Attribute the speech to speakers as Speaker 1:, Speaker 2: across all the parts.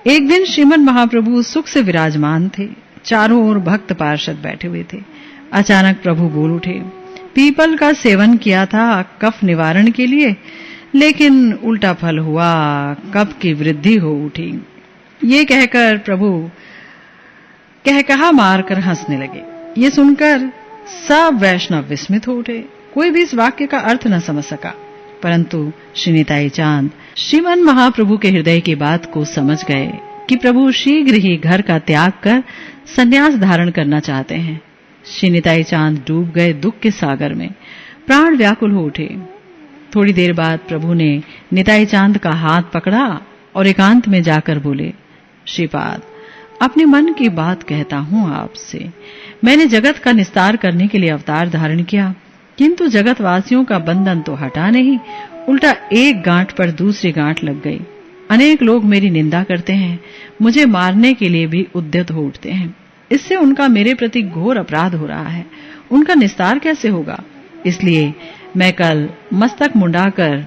Speaker 1: एक दिन श्रीमन महाप्रभु सुख से विराजमान थे। चारों ओर भक्त पार्षद बैठे हुए थे। अचानक प्रभु बोल उठे, पीपल का सेवन किया था कफ निवारण के लिए, लेकिन उल्टा फल हुआ, कफ की वृद्धि हो उठी। ये कहकर प्रभु कहकहा मारकर हंसने लगे। ये सुनकर सब वैष्णव विस्मित हो उठे। कोई भी इस वाक्य का अर्थ न समझ सका, परंतु श्री निताई चांद श्रीमन महाप्रभु के हृदय की बात को समझ गए कि प्रभु शीघ्र ही घर का त्याग कर संन्यास धारण करना चाहते हैं। श्री निताई चांद डूब गए दुख के सागर में, प्राण व्याकुल हो उठे। थोड़ी देर बाद प्रभु ने निताई चांद का हाथ पकड़ा और एकांत में जाकर बोले, श्रीपाद, अपने मन की बात कहता हूं आपसे। मैंने जगत का निस्तार करने के लिए अवतार धारण किया, किंतु जगतवासियों का बंधन तो हटा नहीं, उल्टा एक गांठ पर दूसरी गांठ लग गई। अनेक लोग मेरी निंदा करते हैं, मुझे मारने के लिए भी उद्यत हो उठते हैं। इससे उनका मेरे प्रति घोर अपराध हो रहा है। उनका निस्तार कैसे होगा? इसलिए मैं कल मस्तक मुंडाकर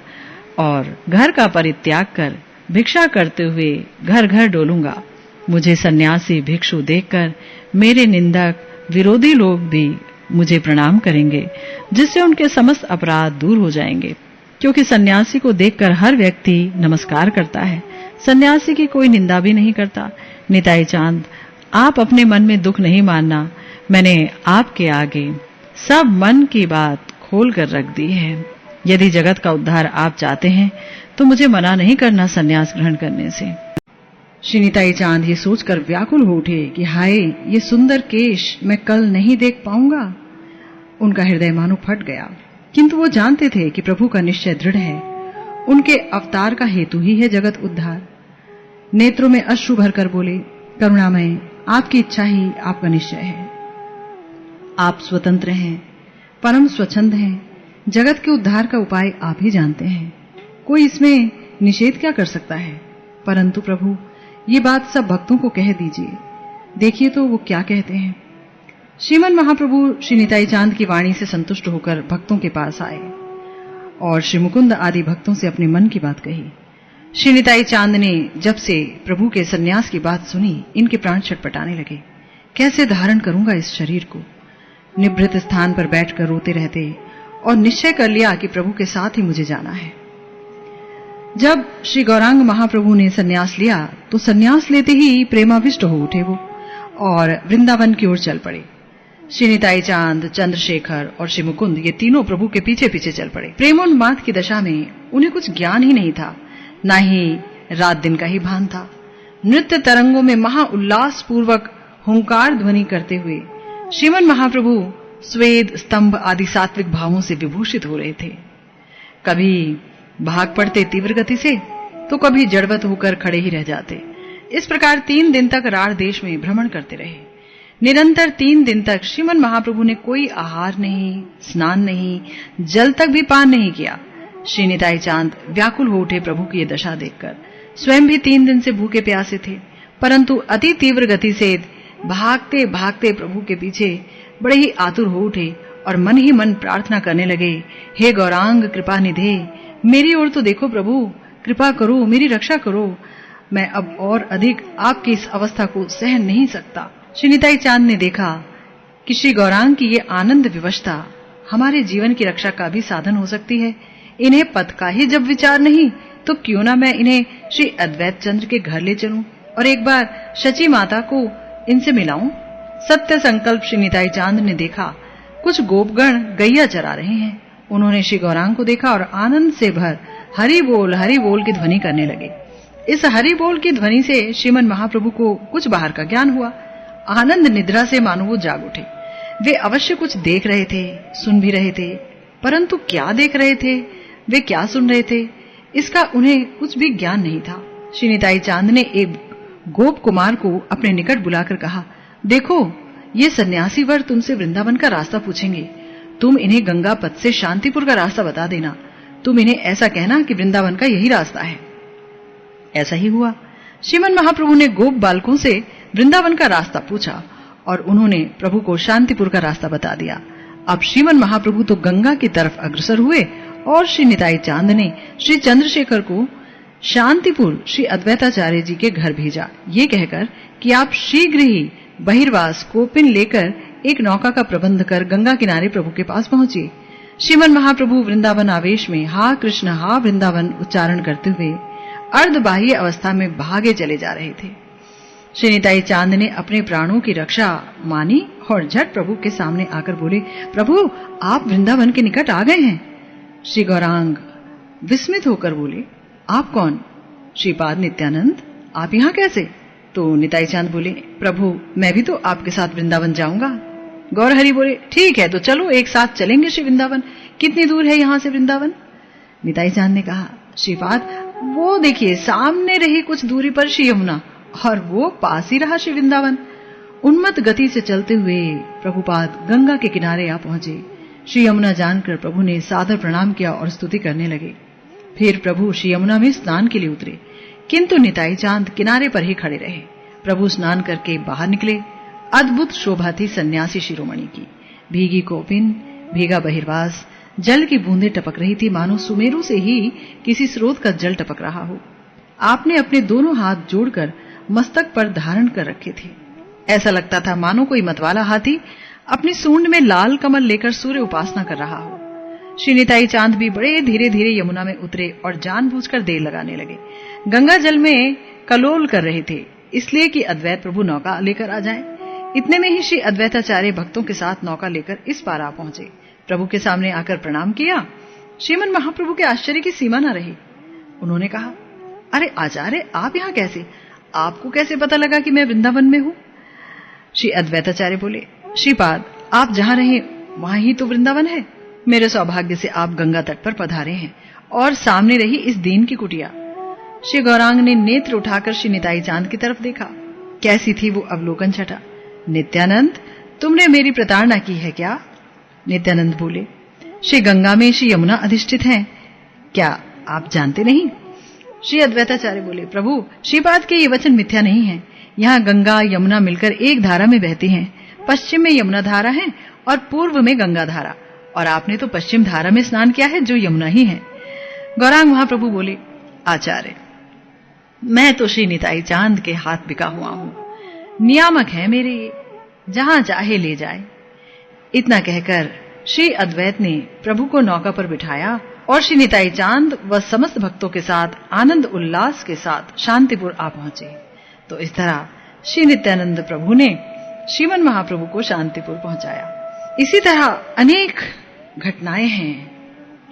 Speaker 1: और घर का परित्याग कर भिक्षा करते हुए घर घर डोलूंगा। मुझे सन्यासी भिक्षु देखकर मेरे निंदक विरोधी लोग भी मुझे प्रणाम करेंगे, जिससे उनके समस्त अपराध दूर हो जाएंगे। क्योंकि सन्यासी को देखकर हर व्यक्ति नमस्कार करता है, सन्यासी की कोई निंदा भी नहीं करता। निताई चांद, आप अपने मन में दुख नहीं मानना। मैंने आपके आगे सब मन की बात खोल कर रख दी है। यदि जगत का उद्धार आप चाहते हैं तो मुझे मना नहीं करना सन्यास ग्रहण करने से। श्री निताई चांद ये सोचकर व्याकुल हो उठे कि हाय, ये सुंदर केश मैं कल नहीं देख पाऊंगा। उनका हृदय मानो फट गया, किंतु वो जानते थे कि प्रभु का निश्चय दृढ़ है। उनके अवतार का हेतु ही है जगत उद्धार। नेत्रों में अश्रु भरकर बोले, करुणामय, आपकी इच्छा ही आपका निश्चय है। आप स्वतंत्र हैं, परम स्वच्छंद हैं। जगत के उद्धार का उपाय आप ही जानते हैं, कोई इसमें निषेध क्या कर सकता है? परंतु प्रभु, ये बात सब भक्तों को कह दीजिए, देखिए तो वो क्या कहते हैं। श्रीमन महाप्रभु श्री निताई चांद की वाणी से संतुष्ट होकर भक्तों के पास आए और श्री मुकुंद आदि भक्तों से अपने मन की बात कही। श्री निताई चांद ने जब से प्रभु के सन्यास की बात सुनी, इनके प्राण छटपटाने लगे। कैसे धारण करूंगा इस शरीर को? निभृत स्थान पर बैठकर रोते रहते और निश्चय कर लिया कि प्रभु के साथ ही मुझे जाना है। जब श्री गौरांग महाप्रभु ने सन्यास लिया तो सन्यास लेते ही प्रेमाविष्ट हो उठे वो और वृंदावन की ओर चल पड़े। श्री निताई चांद, चंद्रशेखर और श्री मुकुंद ये तीनों प्रभु के पीछे पीछे चल पड़े। प्रेमोन्माद की दशा में उन्हें कुछ ज्ञान ही नहीं था, न ही रात दिन का ही भान था। नृत्य तरंगों में महा उल्लास पूर्वक हुंकार ध्वनि करते हुए श्रीमन महाप्रभु स्वेद, स्तंभ आदि सात्विक भावों से विभूषित हो रहे थे। कभी भाग पड़ते तीव्र गति से, तो कभी जड़वत होकर खड़े ही रह जाते। इस प्रकार 3 दिन तक राढ़ देश में भ्रमण करते रहे। निरंतर 3 दिन तक श्रीमन महाप्रभु ने कोई आहार नहीं, स्नान नहीं, जल तक भी पान नहीं किया। श्री निताई चांद व्याकुल हो उठे प्रभु की ये दशा देखकर। स्वयं भी 3 दिन से भूखे प्यासे थे, परंतु अति तीव्र गति से भागते भागते प्रभु के पीछे बड़े ही आतुर हो उठे और मन ही मन प्रार्थना करने लगे, हे गौरांग कृपा निधे, मेरी ओर तो देखो प्रभु, कृपा करो, मेरी रक्षा करो। मैं अब और अधिक आपकी इस अवस्था को सहन नहीं सकता। श्री निताई चांद ने देखा कि श्री गौरांग की ये आनंद विवशता हमारे जीवन की रक्षा का भी साधन हो सकती है। इन्हें पद का ही जब विचार नहीं, तो क्यों ना मैं इन्हें श्री अद्वैत चंद्र के घर ले चलूं और एक बार शची माता को इनसे मिलाऊं। सत्य संकल्प श्री निताई चांद ने देखा कुछ गोपगण गैया चरा रहे हैं। उन्होंने श्री गौरांग को देखा और आनंद से भर हरि बोल की ध्वनि करने लगे। इस हरि बोल की ध्वनि से श्रीमन महाप्रभु को कुछ बाहर का ज्ञान हुआ। आनंद निद्रा से मानो वो जाग उठे। वे अवश्य कुछ देख रहे थे, सुन भी रहे थे, परंतु क्या देख रहे थे, वे क्या सुन रहे थे, इसका उन्हें कुछ भी ज्ञान नहीं था। श्री निताई चांद ने एक गोप कुमार को अपने निकट बुलाकर कहा, देखो ये सन्यासी वर तुमसे वृंदावन का रास्ता पूछेंगे। तुम इन्हें गंगा पथ से शांतिपुर का रास्ता बता देना। तुम इन्हें ऐसा कहना कि वृंदावन का यही रास्ता है। ऐसा ही हुआ। श्रीमन महाप्रभु ने गोप बालकों से वृंदावन का रास्ता पूछा और उन्होंने प्रभु को शांतिपुर का रास्ता बता दिया। अब श्रीमन महाप्रभु तो गंगा की तरफ अग्रसर हुए और श्री निताई चांद ने श्री चंद्रशेखर को शांतिपुर श्री अद्वैताचार्य जी के घर भेजा, ये कहकर कि आप शीघ्र ही बहिर्वास कोपिन लेकर एक नौका का प्रबंध कर गंगा किनारे प्रभु के पास पहुंचे। श्रीमन महाप्रभु वृंदावन आवेश में हा कृष्ण हा वृंदावन उच्चारण करते हुए अर्धबाह्य अवस्था में भागे चले जा रहे थे। श्री निताई चांद ने अपने प्राणों की रक्षा मानी और झट प्रभु के सामने आकर बोले, प्रभु आप वृंदावन के निकट आ गए हैं। श्री गौरांग विस्मित होकर बोले, आप कौन? श्रीपाद नित्यानंद, आप यहाँ कैसे? तो निताई चांद बोले, प्रभु मैं भी तो आपके साथ वृंदावन जाऊंगा। गौरहरि बोले, ठीक है तो चलो एक साथ चलेंगे श्री वृंदावन। कितनी दूर है यहाँ से वृंदावन? निताई चांद ने कहा, श्रीपाद वो देखिए सामने रही कुछ दूरी पर श्री यमुना और वो पास ही रहा श्री वृंदावन। उन्मत्त गति से चलते हुए प्रभुपाद गंगा के किनारे आ पहुंचे। श्री यमुना जानकर प्रभु ने सादर प्रणाम किया और स्तुति करने लगे। फिर प्रभु श्री यमुना में स्नान के लिए उतरे, किंतु निताई चांद किनारे पर ही खड़े रहे। प्रभु स्नान करके बाहर निकले। अद्भुत शोभा थी सन्यासी शिरोमणि की। भीगी कोपिन, भीगा बहिर्वास, जल की बूंदें टपक रही थी, मानो सुमेरु से ही किसी स्रोत का जल टपक रहा हो। आपने अपने दोनों हाथ जोड़कर मस्तक पर धारण कर रखे थे। ऐसा लगता था मानो कोई मतवाला हाथी अपनी सूंड में लाल कमल लेकर सूर्य उपासना कर रहा हो। श्री निताई चांद भी बड़े धीरे धीरे यमुना में उतरे और जानबूझकर देर लगाने लगे। गंगा जल में कलोल कर रहे थे, इसलिए कि अद्वैत प्रभु नौका लेकर आ जाएं। इतने में ही श्री अद्वैताचार्य भक्तों के साथ नौका लेकर इस पार आ पहुंचे। प्रभु के सामने आकर प्रणाम किया। श्रीमन महाप्रभु के आश्चर्य की सीमा न रही। उन्होंने कहा, अरे आचार्य आप यहाँ कैसे? आपको कैसे पता लगा कि मैं वृंदावन में हूँ? श्री अद्वैताचार्य बोले, श्रीपाद आप जहाँ रहे वहां ही तो वृंदावन है। मेरे सौभाग्य से आप गंगा तट पर पधारे हैं और सामने रही इस दीन की कुटिया। श्री गौरांग ने नेत्र उठाकर श्री निताई चांद की तरफ देखा। कैसी थी वो अवलोकन छटा। नित्यानंद तुमने मेरी प्रताड़ना की है क्या? नित्यानंद बोले, श्री गंगा में श्री यमुना अधिष्ठित हैं, क्या आप जानते नहीं? श्री अद्वैताचार्य बोले, प्रभु श्रीपाद के ये वचन मिथ्या नहीं है। यहाँ गंगा यमुना मिलकर एक धारा में बहती हैं। पश्चिम में यमुना धारा है और पूर्व में गंगा धारा, और आपने तो पश्चिम धारा में स्नान किया है जो यमुना ही है। गौरांग महाप्रभु बोले, आचार्य मैं तो श्री निताई चांद के हाथ बिका हुआ हूं, नियामक है मेरे, जहां चाहे ले जाए। इतना कहकर श्री अद्वैत ने प्रभु को नौका पर बिठाया और श्री निताई चांद व समस्त भक्तों के साथ आनंद उल्लास के साथ शांतिपुर आ पहुंचे। तो इस तरह श्री नित्यानंद प्रभु ने श्रीमन महाप्रभु को शांतिपुर पहुंचाया। इसी तरह अनेक घटनाएं हैं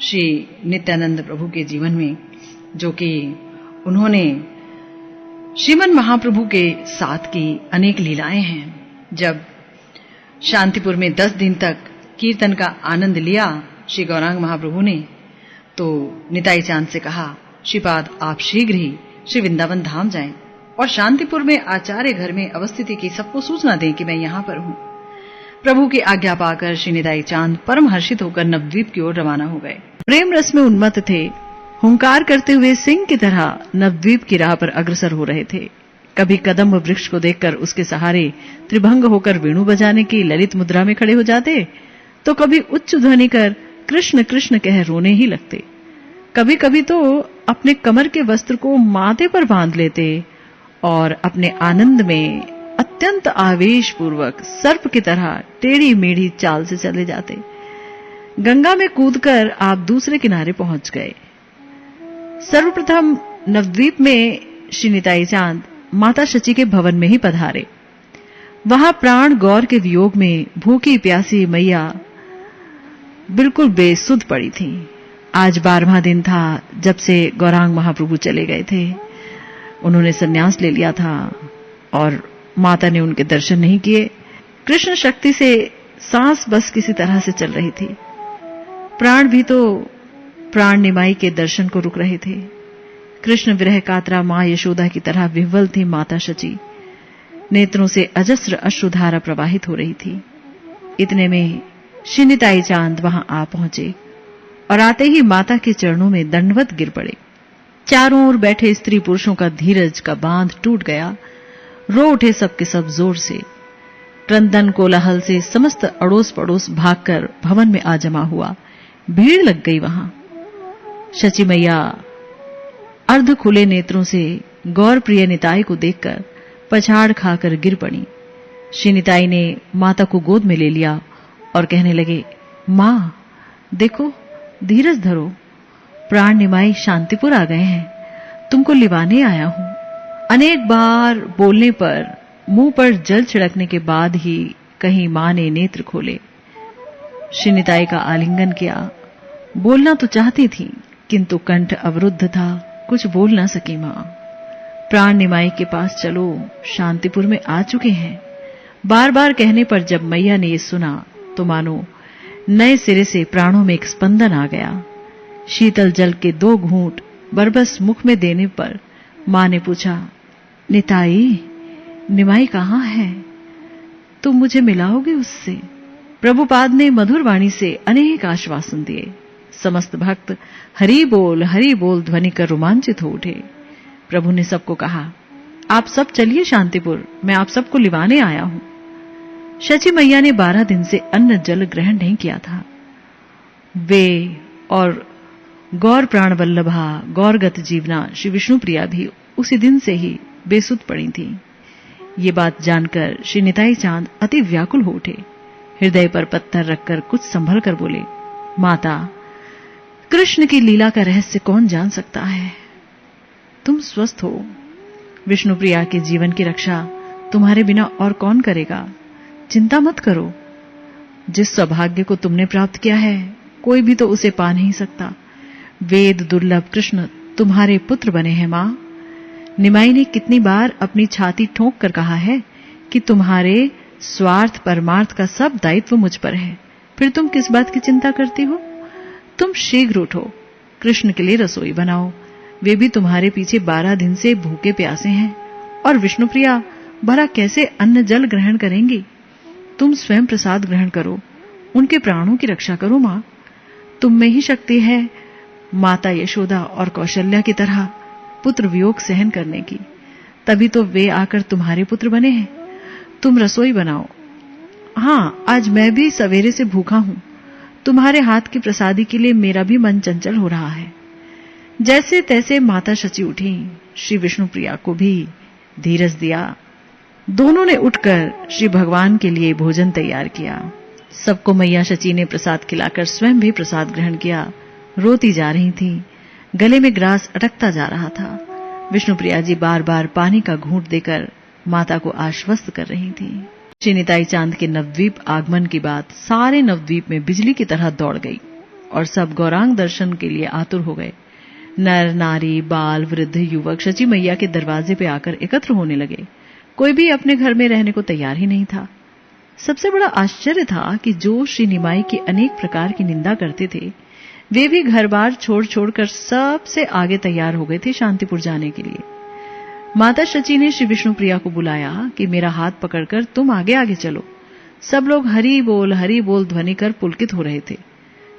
Speaker 1: श्री नित्यानंद प्रभु के जीवन में, जो कि उन्होंने श्रीमन महाप्रभु के साथ की अनेक लीलाएं हैं। जब शांतिपुर में 10 दिन तक कीर्तन का आनंद लिया श्री गौरांग महाप्रभु ने, तो निताई चांद से कहा, श्रीपाद आप शीघ्र ही श्री वृंदावन धाम जाएं और शांतिपुर में आचार्य घर में अवस्थिति की सबको सूचना दें कि मैं यहाँ पर हूँ। प्रभु की आज्ञा पाकर श्री निताई चांद परम हर्षित होकर नवद्वीप की ओर रवाना हो गए। प्रेम रस में उन्मत्त थे, हुंकार करते हुए सिंह की तरह नवद्वीप की राह पर अग्रसर हो रहे थे। कभी कदम्ब वृक्ष को देखकर उसके सहारे त्रिभंग होकर वेणु बजाने की ललित मुद्रा में खड़े हो जाते, तो कभी उच्च ध्वनि कर कृष्ण कृष्ण कह रोने ही लगते। कभी कभी तो अपने कमर के वस्त्र को माथे पर बांध लेते और अपने आनंद में अत्यंत आवेश पूर्वक सर्प की तरह टेढ़ी मेढ़ी चाल से चले जाते। गंगा में कूदकर आप दूसरे किनारे पहुंच गए। सर्वप्रथम नवद्वीप में श्री निताई चांद माता शची के भवन में ही पधारे। वहां प्राण गौर के वियोग में भूखी प्यासी मैया बिल्कुल बेसुध पड़ी थी। आज 12वां दिन था जब से गौरांग महाप्रभु चले गए थे। उन्होंने संन्यास ले लिया था और माता ने उनके दर्शन नहीं किए। कृष्ण शक्ति से सांस बस किसी तरह से चल रही थी। प्राण भी तो प्राण निमाई के दर्शन को रुक रहे थे। कृष्ण विरह कातरा मां यशोदा की तरह विह्वल थी माता शची। नेत्रों से अजस्र अश्रुधारा प्रवाहित हो रही थी। इतने में श्री निताई चांद वहां आ पहुंचे और आते ही माता के चरणों में दंडवत गिर पड़े। चारों ओर बैठे स्त्री पुरुषों का धीरज का बांध टूट गया। रो उठे सबके सब जोर से। क्रंदन कोलाहल से समस्त अड़ोस पड़ोस भागकर भवन में आ जमा हुआ। भीड़ लग गई वहां। शची मैया अर्ध खुले नेत्रों से गौर प्रिय निताई को देखकर पछाड़ खाकर गिर पड़ी। श्री निताई ने माता को गोद में ले लिया और कहने लगे, मां देखो, धीरज धरो, प्राण निमाई शांतिपुर आ गए हैं, तुमको लिवाने आया हूं। अनेक बार बोलने पर मुंह पर जल छिड़कने के बाद ही कहीं मां ने नेत्र खोले। श्री निताई का आलिंगन किया। बोलना तो चाहती थी किंतु कंठ अवरुद्ध था, कुछ बोल ना सकी मां। प्राण निमाई के पास चलो, शांतिपुर में आ चुके हैं। बार बार कहने पर जब मैया ने ये सुना तो मानो नए सिरे से प्राणों में एक स्पंदन आ गया। शीतल जल के 2 घूंट बरबस मुख में देने पर मां ने पूछा, निताई, निमाई कहाँ है? तुम मुझे मिलाओगे उससे? प्रभुपाद ने मधुर वाणी से अनेक आश्वासन दिए। समस्त भक्त हरि बोल ध्वनि कर रोमांचित हो उठे। प्रभु ने सबको कहा, आप सब चलिए शांतिपुर, मैं आप सबको लिवाने आया हूं। शची मैया ने 12 दिन से अन्न जल ग्रहण नहीं किया था। वे और गौर प्राण वल्लभा गौरगत जीवना श्री विष्णु प्रिया भी उसी दिन से ही बेसुध पड़ी थी। ये बात जानकर श्री निताई चांद अति व्याकुल हो उठे। हृदय पर पत्थर रखकर कुछ संभल कर बोले, माता, कृष्ण की लीला का रहस्य कौन जान सकता है? तुम स्वस्थ हो। विष्णु प्रिया के जीवन की रक्षा तुम्हारे बिना और कौन करेगा? चिंता मत करो। जिस सौभाग्य को तुमने प्राप्त किया है, कोई भी तो उसे पा नहीं सकता। वेद दुर्लभ कृष्ण तुम्हारे पुत्र बने हैं मां। निमाई ने कितनी बार अपनी छाती ठोंक कर कहा है कि तुम्हारे स्वार्थ परमार्थ का सब दायित्व मुझ पर है, फिर तुम किस बात की चिंता करती हो? तुम शीघ्र उठो, कृष्ण के लिए रसोई बनाओ। वे भी तुम्हारे पीछे 12 दिन से भूखे प्यासे हैं, और विष्णुप्रिया भला कैसे अन्न जल ग्रहण करेंगी? तुम स्वयं प्रसाद ग्रहण करो, उनके प्राणों की रक्षा करो मां। तुम में ही शक्ति है माता यशोदा और कौशल्या की तरह पुत्र वियोग सहन करने की, तभी तो वे आकर तुम्हारे पुत्र बने हैं। तुम रसोई बनाओ। हां, आज मैं भी सवेरे से भूखा हूं। तुम्हारे हाथ की प्रसादी के लिए मेरा भी मन चंचल हो रहा है। जैसे तैसे माता शची उठी, श्री विष्णुप्रिया को भी धीरज दिया। दोनों ने उठकर श्री भगवान के लिए भोजन तैयार किया। सबको मैया शची ने प्रसाद खिलाकर स्वयं भी प्रसाद ग्रहण किया। रोती जा रही थी, गले में ग्रास अटकता जा रहा था। विष्णुप्रिया जी बार बार पानी का घूंट देकर माता को आश्वस्त कर रही थी। श्री निताई चांद के नवद्वीप आगमन की बात सारे नवद्वीप में बिजली की तरह दौड़ गई और सब गौरांग दर्शन के लिए आतुर हो गए। नर नारी बाल वृद्ध युवक शची मैया के दरवाजे पे आकर एकत्र होने लगे। कोई भी अपने घर में रहने को तैयार ही नहीं था। सबसे बड़ा आश्चर्य था कि जो श्री निमाई की अनेक प्रकार की निंदा करते थे, वे भी घर बार छोड़ छोड़कर सबसे आगे तैयार हो गए थे शांतिपुर जाने के लिए। माता शची ने श्री विष्णुप्रिया को बुलाया कि मेरा हाथ पकड़कर तुम आगे आगे चलो। सब लोग हरि बोल ध्वनि कर पुलकित हो रहे थे।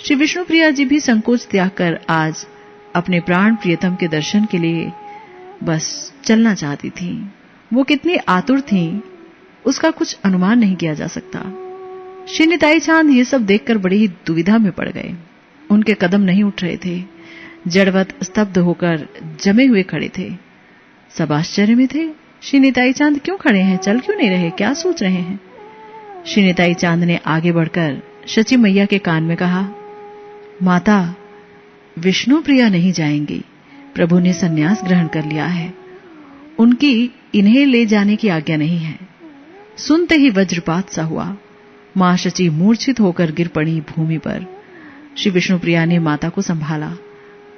Speaker 1: श्री विष्णुप्रिया जी भी संकोच त्याग कर आज अपने प्राण प्रियतम के दर्शन के लिए बस चलना चाहती थी। वो कितनी आतुर थीं, उसका कुछ अनुमान नहीं किया जा सकता। श्री निताई चांद ये सब देखकर बड़ी ही दुविधा में पड़ गए। उनके कदम नहीं उठ रहे थे, जड़वत स्तब्ध होकर जमे हुए खड़े थे। सब आश्चर्य में थे, श्री निताई चांद क्यों खड़े हैं, चल क्यों नहीं रहे, क्या सोच रहे हैं? श्री निताई चांद ने आगे बढ़कर शची मैया के कान में कहा, माता, विष्णुप्रिया नहीं जाएंगी, प्रभु ने संन्यास ग्रहण कर लिया है, उनकी इन्हें ले जाने की आज्ञा नहीं है। सुनते ही वज्रपात सा हुआ। मां शची मूर्छित होकर गिर पड़ी भूमि पर। श्री विष्णुप्रिया ने माता को संभाला।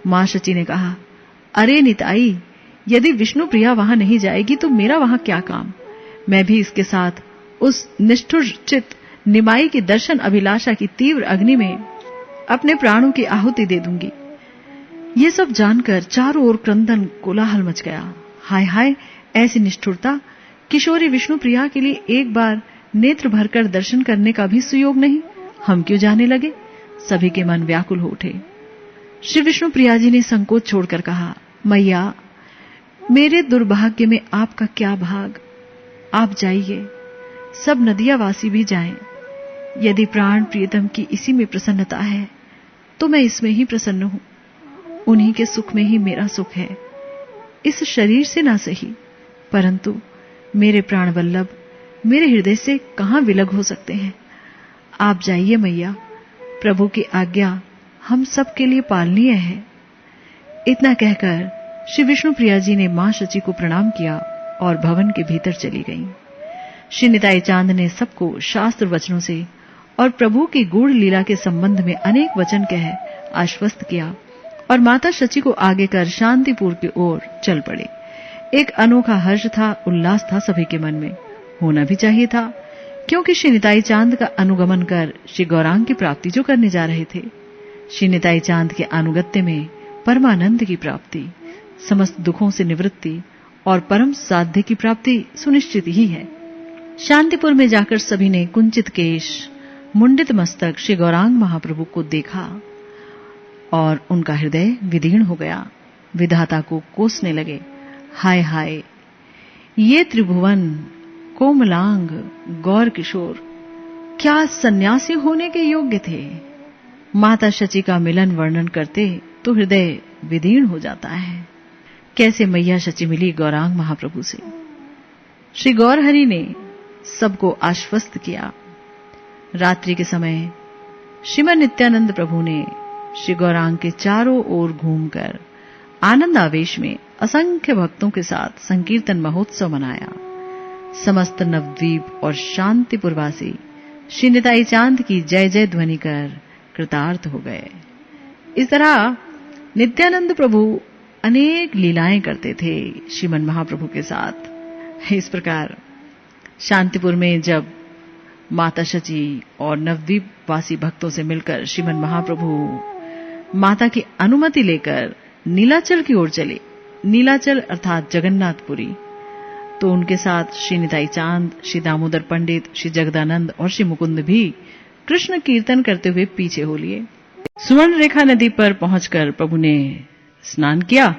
Speaker 1: मां शची ने कहा, अरे निताई, यदि विष्णुप्रिया वहां नहीं जाएगी तो मेरा वहां क्या काम? मैं भी इसके साथ उस निष्ठुर चित निमाई की दर्शन अभिलाषा की तीव्र अग्नि में अपने प्राणों की आहुति दे दूंगी। ये सब जानकर चारों ओर क्रंदन कोलाहल मच गया। हाय हाय, ऐसी निष्ठुरता! किशोरी विष्णुप्रिया के लिए एक बार नेत्र भरकर दर्शन करने का भी सुयोग नहीं, हम क्यों जाने लगे? सभी के मन व्याकुल हो उठे। श्री विष्णुप्रिया जी ने संकोच छोड़कर कहा, मैया, मेरे दुर्भाग्य में आपका क्या भाग, आप जाइए, सब नदियावासी भी जाएं। यदि प्राण प्रियतम की इसी में प्रसन्नता है तो मैं इसमें ही प्रसन्न हूं। उन्हीं के सुख में ही मेरा सुख है। इस शरीर से ना सही, परंतु मेरे प्राण वल्लभ मेरे हृदय से कहां विलग हो सकते हैं। आप जाइए मैया, प्रभु की आज्ञा हम सब के लिए पालनीय है। इतना कहकर श्री विष्णु प्रिया जी ने मां शची को प्रणाम किया और भवन के भीतर चली गईं। श्री निताई चांद ने सबको शास्त्र वचनों से और प्रभु की गूढ़ लीला के संबंध में अनेक वचन कह आश्वस्त किया और माता शची को आगे कर शांतिपुर की ओर चल पड़े। एक अनोखा हर्ष था, उल्लास था सभी के मन में, होना भी चाहिए था, क्योंकि श्री निताई चांद का अनुगमन कर श्री गौरांग की प्राप्ति जो करने जा रहे थे। श्री निताई चांद के अनुगत्य में परमानंद की प्राप्ति, समस्त दुखों से निवृत्ति और परम साध्य की प्राप्ति सुनिश्चित ही है। शांतिपुर में जाकर सभी ने कुंचित केश, मुंडित मस्तक श्री गौरांग महाप्रभु को देखा और उनका हृदय विदीर्ण हो गया। विधाता को कोसने लगे, हाय हाय, ये त्रिभुवन कोमलांग गौर किशोर क्या सन्यासी होने के योग्य थे। माता शची का मिलन वर्णन करते तो हृदय विदीर्ण हो जाता है। कैसे मैया शची मिली गौरांग महाप्रभु से। श्री गौरहरि ने सबको आश्वस्त किया। रात्रि के समय श्रीमन नित्यानंद प्रभु ने श्री गौरांग के चारों ओर घूमकर आनंद आवेश में असंख्य भक्तों के साथ संकीर्तन महोत्सव मनाया। समस्त नवद्वीप और शांतिपुरवासी श्री निताई चांद की जय जय ध्वनि कर कृतार्थ हो गए। इस तरह नित्यानंद प्रभु अनेक लीलाएं करते थे श्रीमन महाप्रभु के साथ। इस प्रकार शांतिपुर में जब माता शची और नवद्वीप वासी भक्तों से मिलकर श्रीमन महाप्रभु माता की अनुमति लेकर नीलाचल की ओर चले, नीलाचल अर्थात जगन्नाथपुरी, तो उनके साथ श्री निताई चांद, श्री दामोदर पंडित, श्री जगदानंद और श्री मुकुंद भी कृष्ण कीर्तन करते हुए पीछे हो लिए। सुवर्ण रेखा नदी पर पहुंचकर प्रभु ने स्नान किया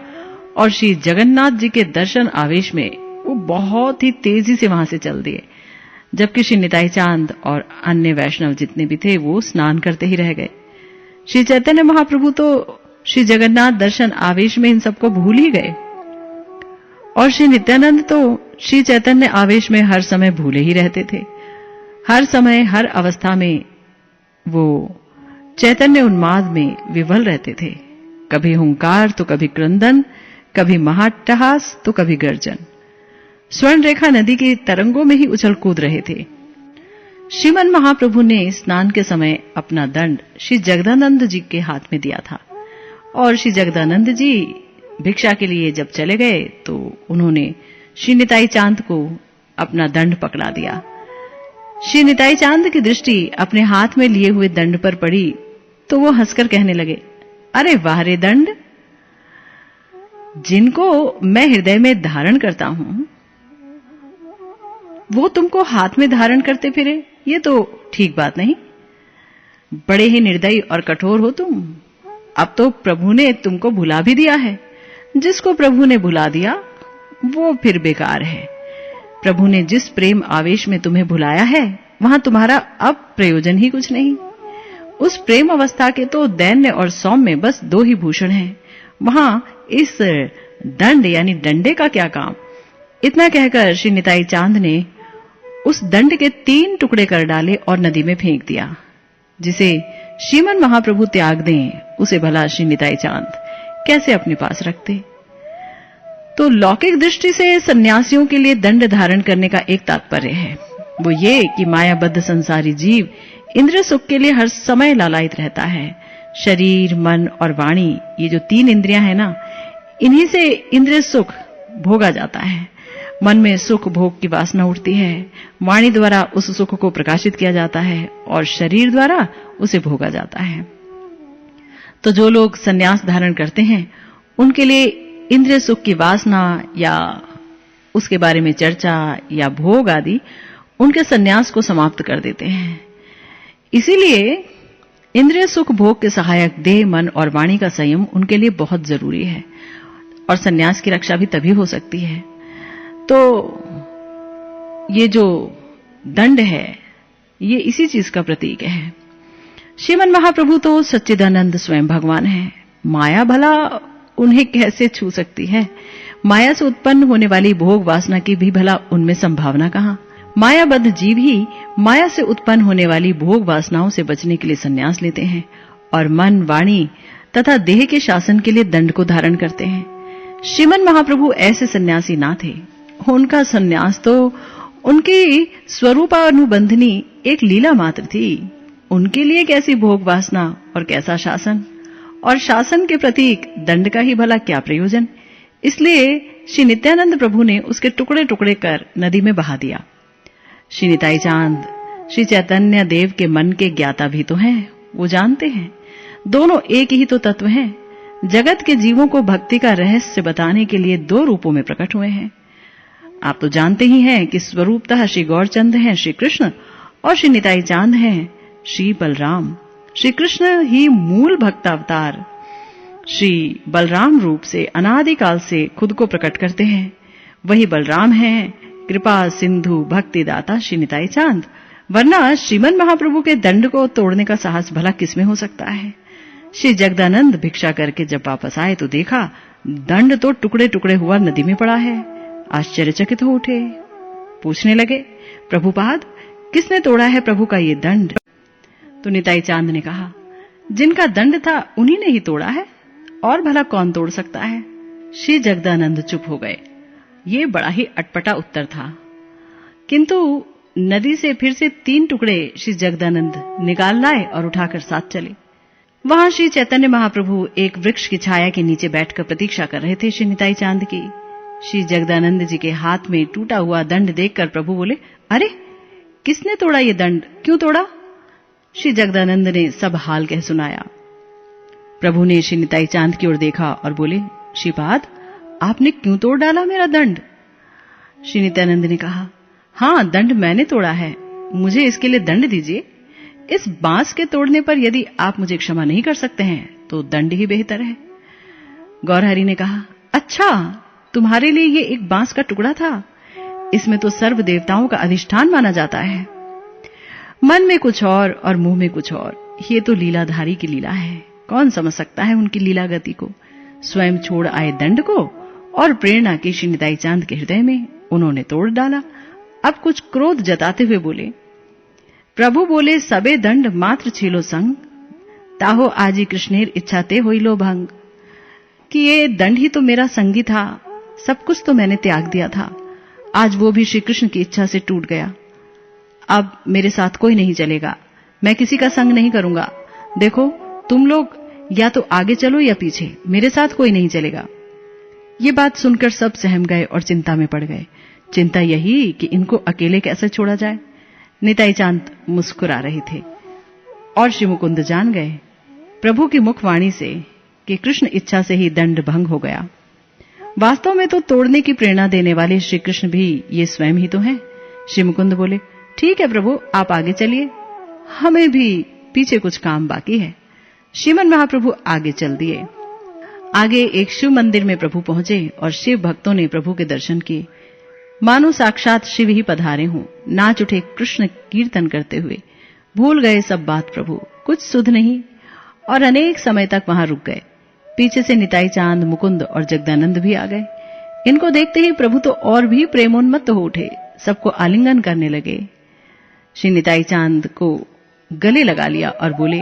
Speaker 1: और श्री जगन्नाथ जी के दर्शन आवेश में वो बहुत ही तेजी से वहां से चल दिए, जबकि श्री निताई चांद और अन्य वैष्णव जितने भी थे वो स्नान करते ही रह गए। श्री चैतन्य महाप्रभु तो श्री जगन्नाथ दर्शन आवेश में इन सबको भूल ही गए और श्री नित्यानंद तो श्री चैतन्य आवेश में हर समय भूले ही रहते थे। हर समय हर अवस्था में वो चैतन्य उन्माद में विवल रहते थे। कभी हुंकार तो कभी क्रंदन, कभी महाट्टहास तो कभी गर्जन। स्वर्ण रेखा नदी की तरंगों में ही उछल कूद रहे थे। श्रीमन महाप्रभु ने स्नान के समय अपना दंड श्री जगदानंद जी के हाथ में दिया था और श्री जगदानंद जी भिक्षा के लिए जब चले गए तो उन्होंने श्री निताई चांद को अपना दंड पकड़ा दिया। श्री निताई चांद की दृष्टि अपने हाथ में लिए हुए दंड पर पड़ी तो वो हंसकर कहने लगे, अरे वाह रे दंड, जिनको मैं हृदय में धारण करता हूं वो तुमको हाथ में धारण करते फिरे, ये तो ठीक बात नहीं। बड़े ही निर्दयी और कठोर हो तुम। अब तो प्रभु ने तुमको भुला भी दिया है। जिसको प्रभु ने भुला दिया वो फिर बेकार है। प्रभु ने जिस प्रेम आवेश में तुम्हें भुलाया है वहां तुम्हारा अब प्रयोजन ही कुछ नहीं। उस प्रेम अवस्था के तो दैन्य और सौम्य बस दो ही भूषण हैं, वहां इस दंड यानी डंडे का क्या काम। इतना कहकर श्री निताई चांद ने उस दंड के 3 टुकड़े कर डाले और नदी में फेंक दिया। जिसे श्रीमन महाप्रभु त्याग दें उसे भला श्री निताई चांद कैसे अपने पास रखते। तो लौकिक दृष्टि से सन्यासियों के लिए दंड धारण करने का एक तात्पर्य है, वो ये कि मायाबद्ध संसारी जीव इंद्रिय सुख के लिए हर समय लालायित रहता है। शरीर, मन और वाणी, ये जो 3 इंद्रियां हैं ना, इन्हीं से इंद्रिय सुख भोगा जाता है। मन में सुख भोग की वासना उठती है, वाणी द्वारा उस सुख को प्रकाशित किया जाता है और शरीर द्वारा उसे भोगा जाता है। तो जो लोग संन्यास धारण करते हैं उनके लिए इंद्रिय सुख की वासना या उसके बारे में चर्चा या भोग आदि उनके संन्यास को समाप्त कर देते हैं। इसीलिए इंद्रिय सुख भोग के सहायक देह, मन और वाणी का संयम उनके लिए बहुत जरूरी है और संन्यास की रक्षा भी तभी हो सकती है। तो ये जो दंड है ये इसी चीज का प्रतीक है। श्रीमन महाप्रभु तो सच्चिदानंद स्वयं भगवान है। माया भला उन्हें कैसे छू सकती है। माया से उत्पन्न होने वाली भोग वासना की भी भला उनमें संभावना कहाँ? मायाबद्ध जीव ही माया से उत्पन्न होने वाली भोग वासनाओं से बचने के लिए संन्यास लेते हैं और मन, वाणी तथा देह के शासन के लिए दंड को धारण करते हैं। श्रीमन महाप्रभु ऐसे सन्यासी ना थे। उनका सन्यास तो उनकी स्वरूपानुबंधनी एक लीला मात्र थी। उनके लिए कैसी भोग वासना और कैसा शासन, और शासन के प्रतीक दंड का ही भला क्या प्रयोजन। इसलिए श्री नित्यानंद प्रभु ने उसके टुकड़े टुकड़े कर नदी में बहा दिया। श्री निताई चांद श्री चैतन्य देव के मन के ज्ञाता भी तो हैं, वो जानते हैं दोनों एक ही तो तत्व हैं। जगत के जीवों को भक्ति का रहस्य बताने के लिए दो रूपों में प्रकट हुए हैं। आप तो जानते ही हैं कि स्वरूपतः श्री गौरचंद हैं श्री कृष्ण और श्री निताई चांद हैं श्री बलराम। श्री कृष्ण ही मूल भक्तावतार श्री बलराम रूप से अनादिकाल से खुद को प्रकट करते हैं। वही बलराम हैं कृपा सिंधु भक्ति दाता श्री निताई चांद। वरना श्रीमन महाप्रभु के दंड को तोड़ने का साहस भला किसमें हो सकता है। श्री जगदानंद भिक्षा करके जब वापस आए तो देखा दंड तो टुकड़े टुकड़े हुआ नदी में पड़ा है। आश्चर्यचकित हो उठे, पूछने लगे, प्रभुपाद किसने तोड़ा है प्रभु का ये दंड? तो निताई चांद ने कहा, जिनका दंड था उन्हीं ने ही तोड़ा है, और भला कौन तोड़ सकता है। श्री जगदानंद चुप हो गए। ये बड़ा ही अटपटा उत्तर था, किंतु नदी से फिर से 3 टुकड़े श्री जगदानंद निकाल लाए और उठाकर साथ चले। वहां श्री चैतन्य महाप्रभु एक वृक्ष की छाया के नीचे बैठकर प्रतीक्षा कर रहे थे श्री निताई चांद की। श्री जगदानंद जी के हाथ में टूटा हुआ दंड देखकर प्रभु बोले, अरे किसने तोड़ा ये दंड, क्यों तोड़ा? श्री जगदानंद ने सब हाल कह सुनाया। प्रभु ने श्री निताई चांद की ओर देखा और बोले, श्रीपाद आपने क्यों तोड़ डाला मेरा दंड? श्री नित्यानंद ने कहा, हाँ दंड मैंने तोड़ा है, मुझे इसके लिए दंड दीजिए। इस बांस के तोड़ने पर यदि आप मुझे क्षमा नहीं कर सकते हैं तो दंड ही बेहतर है। गौरहरि ने कहा, अच्छा तुम्हारे लिए ये एक बांस का टुकड़ा था, इसमें तो सर्व देवताओं का अधिष्ठान माना जाता है। मन में कुछ और मुंह में कुछ और, ये तो लीलाधारी की लीला है। कौन समझ सकता है उनकी लीला गति को। स्वयं छोड़ आए दंड को और प्रेरणा की श्री निताई चांद के हृदय में उन्होंने तोड़ डाला। अब कुछ क्रोध जताते हुए बोले, प्रभु बोले, सबे दंड मात्र छीलो संग, ताहो आजी कृष्णेर इच्छा ते होई लो भंग। कि ये दंड ही तो मेरा संगी था, सब कुछ तो मैंने त्याग दिया था, आज वो भी श्री कृष्ण की इच्छा से टूट गया। अब मेरे साथ कोई नहीं चलेगा, मैं किसी का संग नहीं करूंगा। देखो तुम लोग या तो आगे चलो या पीछे, मेरे साथ कोई नहीं चलेगा। ये बात सुनकर सब सहम गए और चिंता में पड़ गए। चिंता यही कि इनको अकेले कैसे छोड़ा जाए। निताई चांद मुस्कुरा रहे थे और श्री मुकुंद जान गए प्रभु की मुखवाणी से कि कृष्ण इच्छा से ही दंड भंग हो गया। वास्तव में तो तोड़ने की प्रेरणा देने वाले श्री कृष्ण भी ये स्वयं ही तो हैं। श्री मुकुंद बोले, ठीक है प्रभु आप आगे चलिए, हमें भी पीछे कुछ काम बाकी है। श्रीमन महाप्रभु आगे चल दिए। आगे एक शिव मंदिर में प्रभु पहुंचे और शिव भक्तों ने प्रभु के दर्शन किए, मानो साक्षात शिव ही पधारे हों। नाच उठे कृष्ण कीर्तन करते हुए, भूल गए सब बात प्रभु, कुछ सुध नहीं, और अनेक समय तक वहां रुक गए। पीछे से निताई चांद, मुकुंद और जगदानंद भी आ गए। इनको देखते ही प्रभु तो और भी प्रेमोन्मत्त हो उठे, सबको आलिंगन करने लगे। श्री निताई चांद को गले लगा लिया और बोले,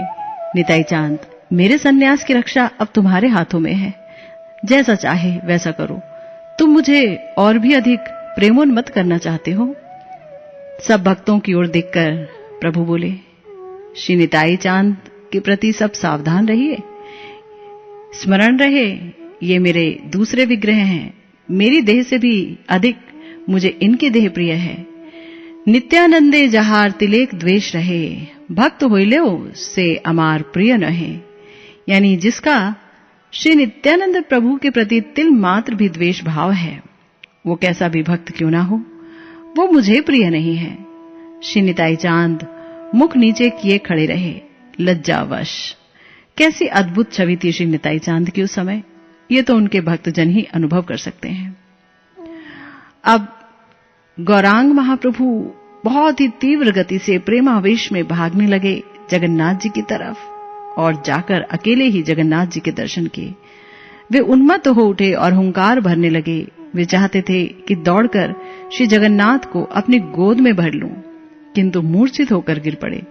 Speaker 1: निताई चांद मेरे सन्यास की रक्षा अब तुम्हारे हाथों में है, जैसा चाहे वैसा करो। तुम मुझे और भी अधिक प्रेमोन्मत्त करना चाहते हो। सब भक्तों की ओर देखकर प्रभु बोले, श्री निताई चांद के प्रति सब सावधान रहिए, स्मरण रहे ये मेरे दूसरे विग्रह हैं, मेरी देह से भी अधिक मुझे इनकी देह प्रिय है। नित्यानंदे जहार तिलेक द्वेष रहे, भक्त होइले से अमार प्रिय नहे। यानी जिसका श्री नित्यानंद प्रभु के प्रति तिल मात्र भी द्वेष भाव है, वो कैसा भी भक्त क्यों ना हो, वो मुझे प्रिय नहीं है। श्री निताई चांद मुख नीचे किए खड़े रहे, लज्जावश। कैसी अद्भुत छवि थी श्री निताई चांद की उस समय, ये तो उनके भक्तजन ही अनुभव कर सकते हैं। अब गौरांग महाप्रभु बहुत ही तीव्र गति से प्रेमावेश में भागने लगे जगन्नाथ जी की तरफ, और जाकर अकेले ही जगन्नाथ जी के दर्शन किए। वे उन्मत्त हो उठे और हुंकार भरने लगे। वे चाहते थे कि दौड़कर श्री जगन्नाथ को अपनी गोद में भर लूं, किंतु मूर्छित होकर गिर पड़े।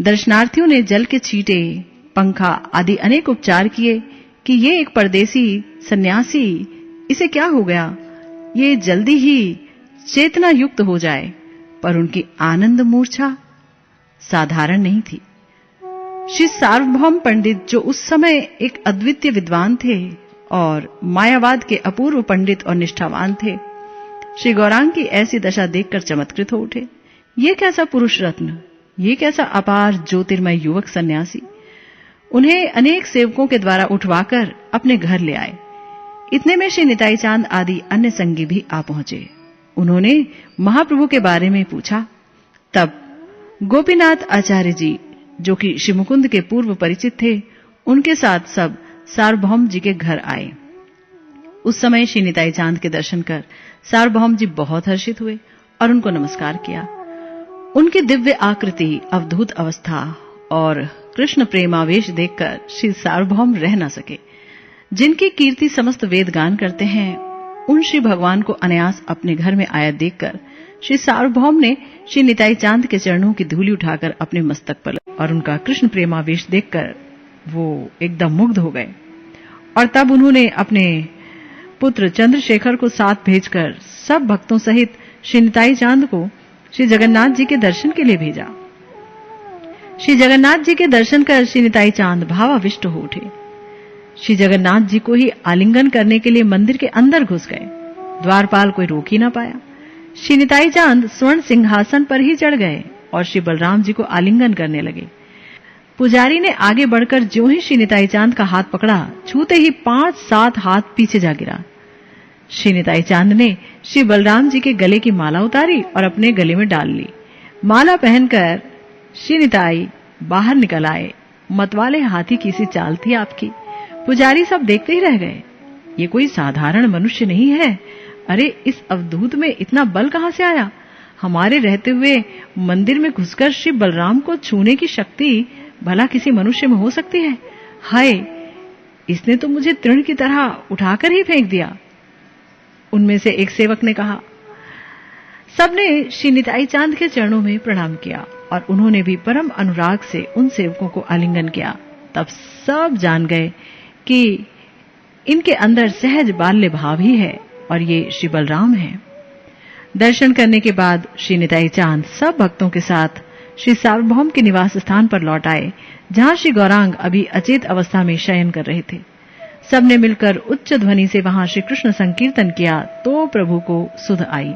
Speaker 1: दर्शनार्थियों ने जल के छींटे, पंखा आदि अनेक उपचार किए कि ये एक परदेसी सन्यासी, इसे क्या हो गया, ये जल्दी ही चेतना युक्त हो जाए। पर उनकी आनंद मूर्छा साधारण नहीं थी। श्री सार्वभौम पंडित, जो उस समय एक अद्वितीय विद्वान थे और मायावाद के अपूर्व पंडित और निष्ठावान थे, श्री गौरांग की ऐसी दशा देखकर चमत्कृत हो उठे। ये कैसा पुरुष रत्न, ये कैसा अपार ज्योतिर्मय युवक सन्यासी। उन्हें अनेक सेवकों के द्वारा उठवाकर अपने घर ले आए। इतने में श्री निताई चांद आदि अन्य संगी भी आ पहुंचे। उन्होंने महाप्रभु के बारे में पूछा। तब गोपीनाथ आचार्य जी, जो कि श्री मुकुंद के पूर्व परिचित थे, उनके साथ सब सार्वभौम जी के घर आए। उस समय श्री निताई चांद के दर्शन कर सार्वभौम जी बहुत हर्षित हुए और उनको नमस्कार किया। उनकी दिव्य आकृति, अवधूत अवस्था और कृष्ण प्रेमावेश देखकर श्री सार्वभौम रह न सके। जिनकी कीर्ति समस्त वेद गान करते हैं, उन श्री भगवान को अनायास अपने घर में आया देखकर श्री सार्वभौम ने श्री निताई चांद के चरणों की धूलि उठाकर अपने मस्तक पर, और उनका कृष्ण प्रेमावेश देखकर वो एकदम मुग्ध हो गए। और तब उन्होंने अपने पुत्र चंद्रशेखर को साथ भेजकर सब भक्तों सहित श्री निताई चांद को श्री जगन्नाथ जी के दर्शन के लिए भेजा। श्री जगन्नाथ जी के दर्शन कर श्री निताई चांद भावाविष्ट हो उठे। श्री जगन्नाथ जी को ही आलिंगन करने के लिए मंदिर के अंदर घुस गए। द्वारपाल कोई रोक ही ना पाया। श्री निताई चांद स्वर्ण सिंहासन पर ही चढ़ गए और श्री बलराम जी को आलिंगन करने लगे। पुजारी ने आगे बढ़कर ज्यों ही श्री निताई चांद का हाथ पकड़ा, छूते ही 5-7 हाथ पीछे जा गिरा। श्री निताई चांद ने श्री बलराम जी के गले की माला उतारी और अपने गले में डाल ली। माला पहनकर श्री निताई बाहर निकल आए। मतवाले हाथी की सी चाल थी आपकी। पुजारी सब देखते ही रह गए। ये कोई साधारण मनुष्य नहीं है। अरे, इस अवधूत में इतना बल कहां से आया? हमारे रहते हुए मंदिर में घुसकर श्री बलराम को छूने की शक्ति भला किसी मनुष्य में हो सकती है? हाय, इसने तो मुझे तृण की तरह उठाकर ही फेंक दिया। उनमें से एक सेवक ने कहा। सबने श्री निताई चांद के चरणों में प्रणाम किया और उन्होंने भी परम अनुराग से उन सेवकों को आलिंगन किया। तब सब जान गए कि इनके अंदर सहज बाल्य भाव ही है और ये श्री बलराम हैं। दर्शन करने के बाद श्री निताई चांद सब भक्तों के साथ श्री सार्वभौम के निवास स्थान पर लौट आए, जहां श्री गौरांग अभी अचेत अवस्था में शयन कर रहे थे। सबने मिलकर उच्च ध्वनि से वहां श्री कृष्ण संकीर्तन किया तो प्रभु को सुध आई।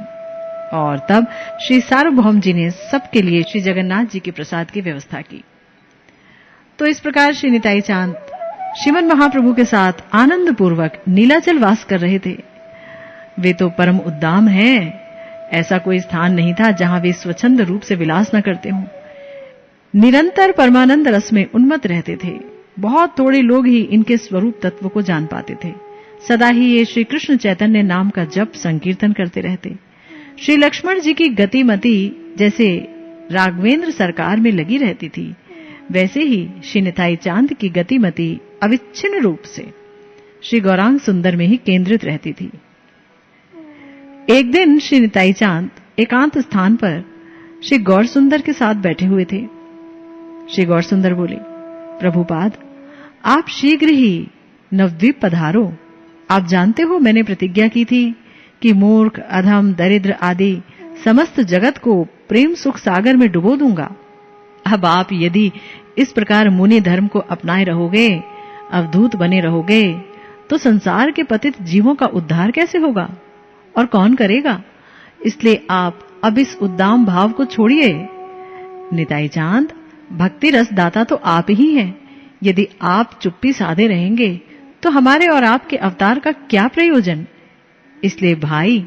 Speaker 1: और तब श्री सार्वभौम जी ने सबके लिए श्री जगन्नाथ जी के प्रसाद की व्यवस्था की। तो इस प्रकार श्री निताई चांद श्रीमन महाप्रभु के साथ आनंद पूर्वक नीलाचल वास कर रहे थे। वे तो परम उद्दाम हैं। ऐसा कोई स्थान नहीं था जहां वे स्वच्छंद रूप से विलास न करते हों। निरंतर परमानंद रस में उन्मत्त रहते थे। बहुत थोड़े लोग ही इनके स्वरूप तत्व को जान पाते थे। सदा ही ये श्री कृष्ण चैतन्य नाम का जप संकीर्तन करते रहते। श्री लक्ष्मण जी की गतिमति जैसे राघवेंद्र सरकार में लगी रहती थी, वैसे ही श्री निताई चांद की गतिमति अविच्छिन्न रूप से श्री गौरांग सुंदर में ही केंद्रित रहती थी। एक दिन श्री निताई चांद एकांत स्थान पर श्री गौर सुंदर के साथ बैठे हुए थे। श्री गौर सुंदर बोले, प्रभुपाद, आप शीघ्र ही नवद्वीप पधारो। आप जानते हो मैंने प्रतिज्ञा की थी कि मूर्ख, अधम, दरिद्र आदि समस्त जगत को प्रेम सुख सागर में डुबो दूंगा। अब आप यदि इस प्रकार मुनि धर्म को अपनाए रहोगे, अवधूत बने रहोगे, तो संसार के पतित जीवों का उद्धार कैसे होगा और कौन करेगा? इसलिए आप अब इस उद्दाम भाव को छोड़िए। निताई चांद, भक्ति रस दाता तो आप ही हैं। यदि आप चुप्पी साधे रहेंगे तो हमारे और आपके अवतार का क्या प्रयोजन? इसलिए भाई,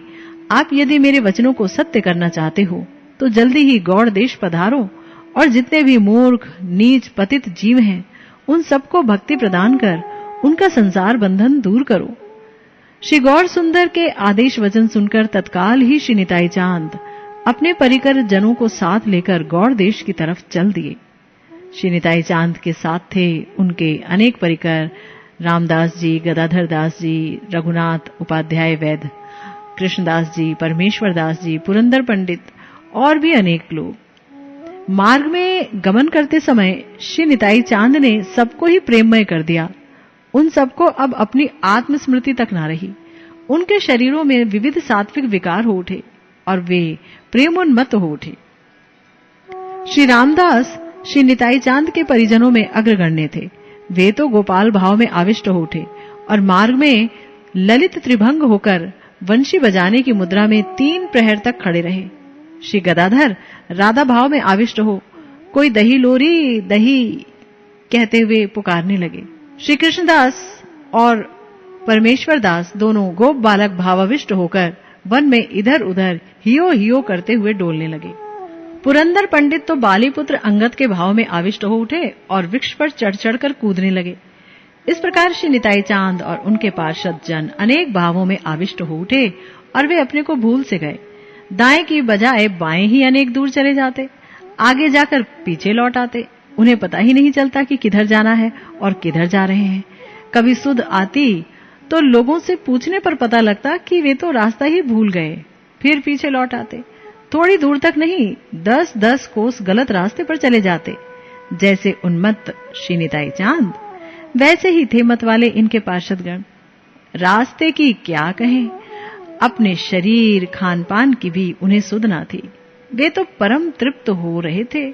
Speaker 1: आप यदि मेरे वचनों को सत्य करना चाहते हो तो जल्दी ही गौड़ देश पधारो और जितने भी मूर्ख, नीच, पतित जीव हैं, उन सबको भक्ति प्रदान कर उनका संसार बंधन दूर करो। श्री गौर सुंदर के आदेश वचन सुनकर तत्काल ही श्री निताई चांद अपने परिकर जनों को साथ लेकर गौड़ देश की तरफ चल दिए। श्री निताई चांद के साथ थे उनके अनेक परिकर रामदास जी, गदाधर दास जी, रघुनाथ उपाध्याय वैद्य, कृष्णदास जी, परमेश्वर दास जी, पुरंदर पंडित और भी अनेक लोग। मार्ग में गमन करते समय श्री निताई चांद ने सबको ही प्रेममय कर दिया। उन सबको अब अपनी आत्मस्मृति तक न रही। उनके शरीरों में विविध सात्विक विकार हो उठे और वे प्रेमोन्मत्त हो उठे। श्री रामदास श्री निताई चांद के परिजनों में अग्रगण्य थे। वे तो गोपाल भाव में आविष्ट हो उठे और मार्ग में ललित त्रिभंग होकर वंशी बजाने की मुद्रा में 3 प्रहर तक खड़े रहे। श्री गदाधर राधा भाव में आविष्ट हो कोई दही लोरी दही कहते हुए पुकारने लगे। श्री कृष्णदास और परमेश्वर दास दोनों गोप बालक भावाविष्ट होकर वन में इधर उधर हियो हियो करते हुए डोलने लगे। पुरंदर पंडित तो बालीपुत्र अंगद के भाव में आविष्ट हो उठे और वृक्ष पर चढ़ चढ़कर कूदने लगे। इस प्रकार श्री निताई चांद और उनके पार्षद जन अनेक भावों में आविष्ट हो उठे और वे अपने को भूल से गए। दाएं की बजाय बाएं ही अनेक दूर चले जाते, आगे जाकर पीछे लौट आते। उन्हें पता ही नहीं चलता कि किधर जाना है और किधर जा रहे हैं। कभी सुध आती तो लोगों से पूछने पर पता लगता कि वे तो रास्ता ही भूल गए। फिर पीछे लौट आते। थोड़ी दूर तक नहीं, 10-10 कोस गलत रास्ते पर चले जाते। जैसे उन्मत्त श्री निताई चांद, वैसे ही थे मत वाले इनके पार्षदगण। रास्ते की क्या कहें, अपने शरीर खान पान की भी उन्हें सुध न थी। वे तो परम तृप्त हो रहे थे,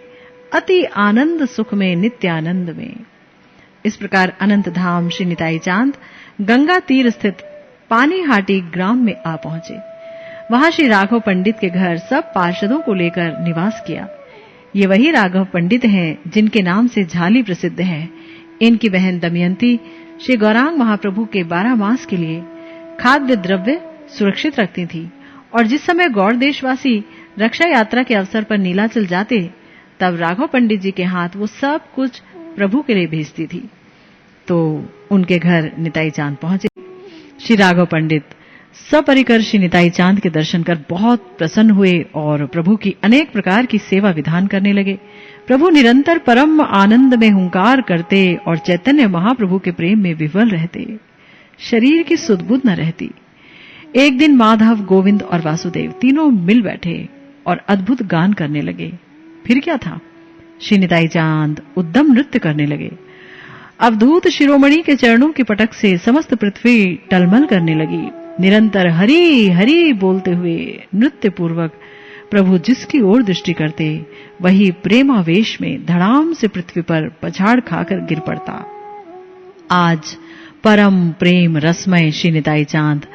Speaker 1: अति आनंद सुख में, नित्यानंद में। इस प्रकार अनंत धाम श्री निताई चांद गंगा तीर स्थित पानीहाटी ग्राम में आ पहुंचे। वहां श्री राघव पंडित के घर सब पार्षदों को लेकर निवास किया। ये वही राघव पंडित हैं जिनके नाम से झाली प्रसिद्ध है। इनकी बहन दमयंती श्री गौरांग महाप्रभु के 12 मास के लिए खाद्य द्रव्य सुरक्षित रखती थी और जिस समय गौड़ देशवासी रक्षा यात्रा के अवसर पर नीलाचल जाते तब राघव पंडित जी के हाथ वो सब कुछ प्रभु के लिए भेजती थी। तो उनके घर निताई चांद पहुंचे। श्री राघव पंडित सपरिकर श्री निताई चांद के दर्शन कर बहुत प्रसन्न हुए और प्रभु की अनेक प्रकार की सेवा विधान करने लगे। प्रभु निरंतर परम आनंद में हुंकार करते और चैतन्य महाप्रभु के प्रेम में विवल रहते। शरीर की सुध-बुध न रहती। एक दिन माधव, गोविंद और वासुदेव तीनों मिल बैठे और अद्भुत गान करने लगे। फिर क्या था, श्री निताई चांद उद्दम नृत्य करने लगे। अवधूत शिरोमणि के चरणों की पटक से समस्त पृथ्वी टलमल करने लगी। निरंतर हरि हरि बोलते हुए नृत्य पूर्वक प्रभु जिसकी ओर दृष्टि करते वही प्रेमावेश में धड़ाम से पृथ्वी पर पछाड़ खाकर गिर पड़ता। आज परम प्रेम रसमय श्री निताई चांद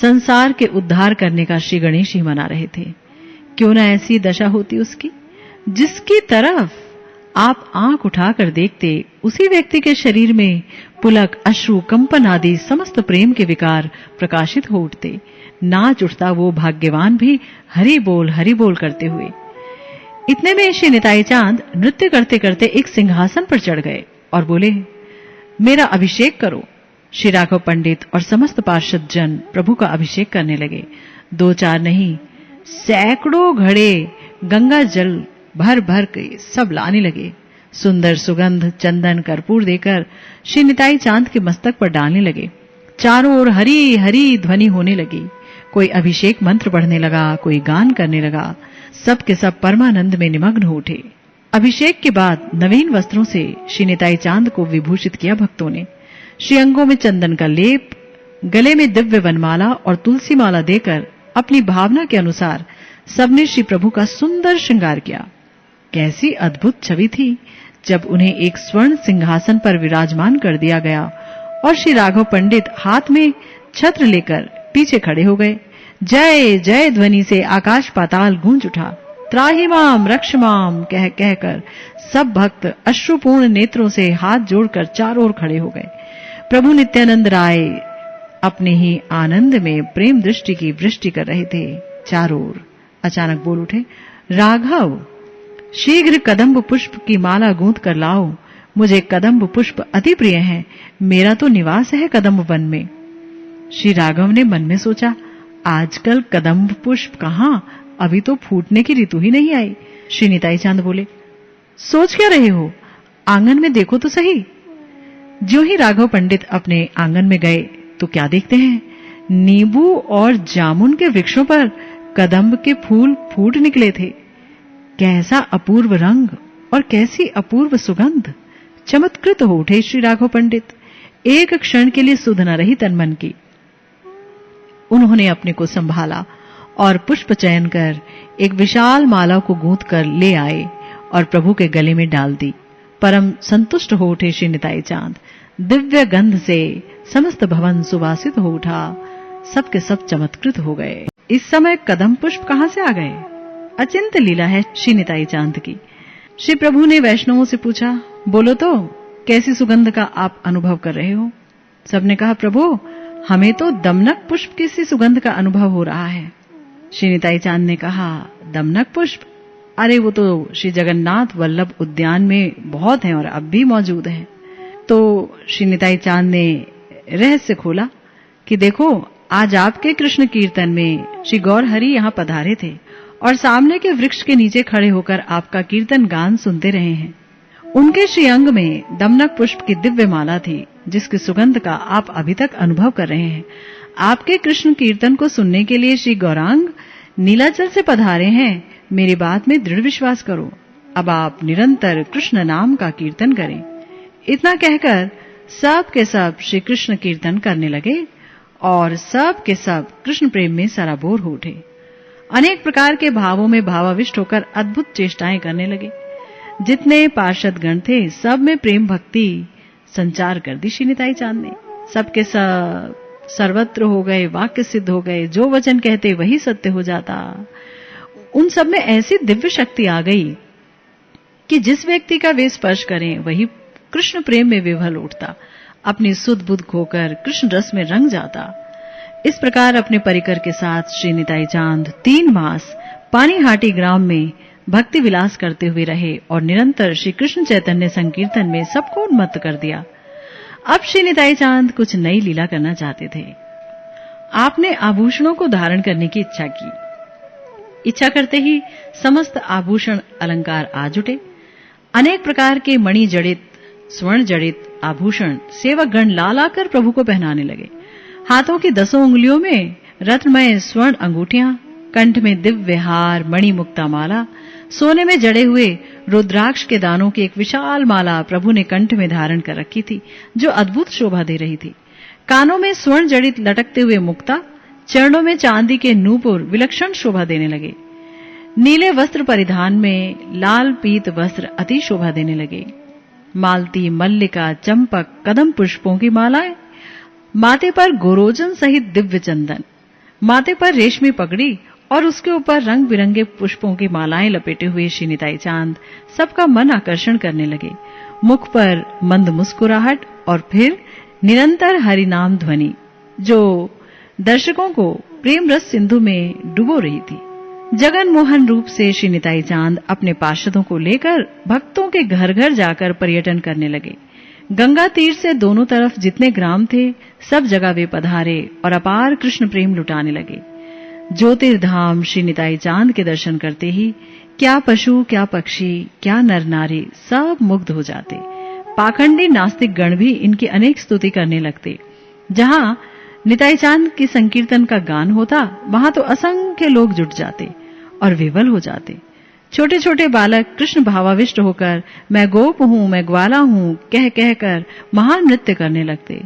Speaker 1: संसार के उद्धार करने का श्री गणेश ही मना रहे थे। क्यों न ऐसी दशा होती उसकी, जिसकी तरफ आप आंख उठाकर देखते उसी व्यक्ति के शरीर में पुलक, अश्रु, कंपन आदि समस्त प्रेम के विकार प्रकाशित हो उठते। नाच उठता वो भाग्यवान भी हरि बोल करते हुए। इतने में श्री निताई चांद नृत्य करते करते एक सिंहासन पर चढ़ गए और बोले, मेरा अभिषेक करो। श्री राघव पंडित और समस्त पार्षद जन प्रभु का अभिषेक करने लगे। 2-4 नहीं, सैकड़ों घड़े गंगा जल भर भर के सब लाने लगे। सुंदर सुगंध, चंदन, कर्पूर देकर श्री निताई चांद के मस्तक पर डालने लगे। चारों ओर हरि हरि ध्वनि होने लगी। कोई अभिषेक मंत्र पढ़ने लगा, कोई गान करने लगा। सब के सब परमानंद में निमग्न हो उठे। अभिषेक के बाद नवीन वस्त्रों से श्री निताई चांद को विभूषित किया भक्तों ने। श्री अंगों में चंदन का लेप, गले में दिव्य वनमाला और तुलसी माला देकर अपनी भावना के अनुसार सबने श्री प्रभु का सुंदर श्रृंगार किया। कैसी अद्भुत छवि थी जब उन्हें एक स्वर्ण सिंहासन पर विराजमान कर दिया गया और श्री राघव पंडित हाथ में छत्र लेकर पीछे खड़े हो गए। जय जय ध्वनि से आकाश पाताल गूंज उठा। त्राहि माम रक्ष माम कह कहकर सब भक्त अश्रुपूर्ण नेत्रों से हाथ जोड़कर चारों ओर खड़े हो गए। प्रभु नित्यानंद राय अपने ही आनंद में प्रेम दृष्टि की वृष्टि कर रहे थे चारों ओर। अचानक बोल उठे, राघव, शीघ्र कदम्ब पुष्प की माला गूंथ कर लाओ। मुझे कदम्ब पुष्प अति प्रिय हैं। मेरा तो निवास है कदम्ब वन में। श्री राघव ने मन में सोचा, आजकल कदम्ब पुष्प कहाँ, अभी तो फूटने की ऋतु ही नहीं आई। श्री निताई चांद बोले, सोच क्या रहे हो, आंगन में देखो तो सही। जो ही राघव पंडित अपने आंगन में गए तो क्या देखते हैं, नींबू और जामुन के वृक्षों पर कदम्ब के फूल फूट निकले थे। कैसा अपूर्व रंग और कैसी अपूर्व सुगंध! चमत्कृत हो उठे श्री राघव पंडित। एक क्षण के लिए सुध न रही तन मन की। उन्होंने अपने को संभाला और पुष्प चयन कर एक विशाल माला को गूंथ कर ले आए और प्रभु के गले में डाल दी। परम संतुष्ट हो उठे श्री निताई चांद। दिव्य गंध से समस्त भवन सुवासित हो उठा। सबके सब चमत्कृत हो गए। इस समय कदम पुष्प कहां से आ गए? अचिंत लीला है श्री निताई चांद की। श्री प्रभु ने वैष्णवों से पूछा, बोलो तो कैसी सुगंध का आप अनुभव कर रहे हो? सबने कहा, प्रभु हमें तो दमनक पुष्प की सी सुगंध का अनुभव हो रहा है। श्री निताई चांद ने कहा, दमनक पुष्प? अरे वो तो श्री जगन्नाथ वल्लभ उद्यान में बहुत हैं और अब भी मौजूद हैं। तो श्री निताई चांद ने रहस्य खोला कि देखो, आज आपके कृष्ण कीर्तन में श्री गौर हरि यहाँ पधारे थे और सामने के वृक्ष के नीचे खड़े होकर आपका कीर्तन गान सुनते रहे हैं। उनके श्री अंग में दमनक पुष्प की दिव्य माला थी, जिसकी सुगंध का आप अभी तक अनुभव कर रहे हैं। आपके कृष्ण कीर्तन को सुनने के लिए श्री गौरांग नीलाचल से पधारे हैं। मेरी बात में दृढ़ विश्वास करो। अब आप निरंतर कृष्ण नाम का कीर्तन करें। इतना कहकर सब के सब श्री कृष्ण कीर्तन करने लगे और सब के सब कृष्ण प्रेम में सराबोर हो उठे। अनेक प्रकार के भावों में भावाविष्ट होकर अद्भुत चेष्टाएं करने लगे। जितने पार्षद गण थे सब में प्रेम भक्ति संचार कर दी श्री निताई चांद ने। सबके सब सर्वत्र हो गए, वाक्य सिद्ध हो गए। जो वचन कहते वही सत्य हो जाता। उन सब में ऐसी दिव्य शक्ति आ गई कि जिस व्यक्ति का वे स्पर्श करें वही कृष्ण प्रेम में विह्वल उठता, अपनी सुध बुध खोकर कृष्ण रस में रंग जाता। इस प्रकार अपने परिकर के साथ श्री निताई चांद 3 मास पानीहाटी ग्राम में भक्ति विलास करते हुए रहे और निरंतर श्री कृष्ण चैतन्य संकीर्तन में सबको उन्मत्त कर दिया। अब श्री निताई चांद कुछ नई लीला करना चाहते थे। आपने आभूषणों को धारण करने की इच्छा की। इच्छा करते ही समस्त आभूषण अलंकार आ जुटे। अनेक प्रकार के मणि जड़ित, स्वर्ण जड़ित आभूषण सेवक गण ला लाकर प्रभु को पहनाने लगे। हाथों की 10 उंगलियों में रत्नमय स्वर्ण अंगूठियां, कंठ में दिव्य हार, मणि मुक्ता माला, सोने में जड़े हुए रुद्राक्ष के दानों की एक विशाल माला प्रभु ने कंठ में धारण कर रखी थी, जो अद्भुत शोभा दे रही थी। कानों में स्वर्ण जड़ित लटकते हुए मुक्ता, चरणों में चांदी के नूपुर विलक्षण शोभा देने लगे। नीले वस्त्र परिधान में लाल पीत वस्त्र अति शोभा देने लगे। मालती, मल्लिका, चंपक, कदम पुष्पों की मालाएं, माथे पर गोरोजन सहित दिव्य चंदन, माथे पर रेशमी पगड़ी और उसके ऊपर रंग बिरंगे पुष्पों की मालाएं लपेटे हुए श्री निताई चांद सबका मन आकर्षण करने लगे। मुख पर मंद मुस्कुराहट और फिर निरंतर हरि नाम ध्वनि, जो दर्शकों को प्रेम रस सिंधु में डुबो रही थी। जगन मोहन रूप से श्री निताई चांद अपने पार्षदों को लेकर भक्तों के घर घर जाकर पर्यटन करने लगे। गंगा तीर से दोनों तरफ जितने ग्राम थे सब जगह वे पधारे और अपार कृष्ण प्रेम लुटाने लगे। ज्योतिर्धाम श्री निताई चांद के दर्शन करते ही क्या पशु, क्या पक्षी, क्या नर नारी सब मुग्ध हो जाते। पाखंडी नास्तिक गण भी इनकी अनेक स्तुति करने लगते। जहां निताई चांद की संकीर्तन का गान होता वहां तो असंख्य लोग जुट जाते और विवल हो जाते। छोटे छोटे बालक कृष्ण भावाविष्ट होकर मैं गोप हूं, मैं ग्वाला हूं कह कहकर महान नृत्य करने लगते।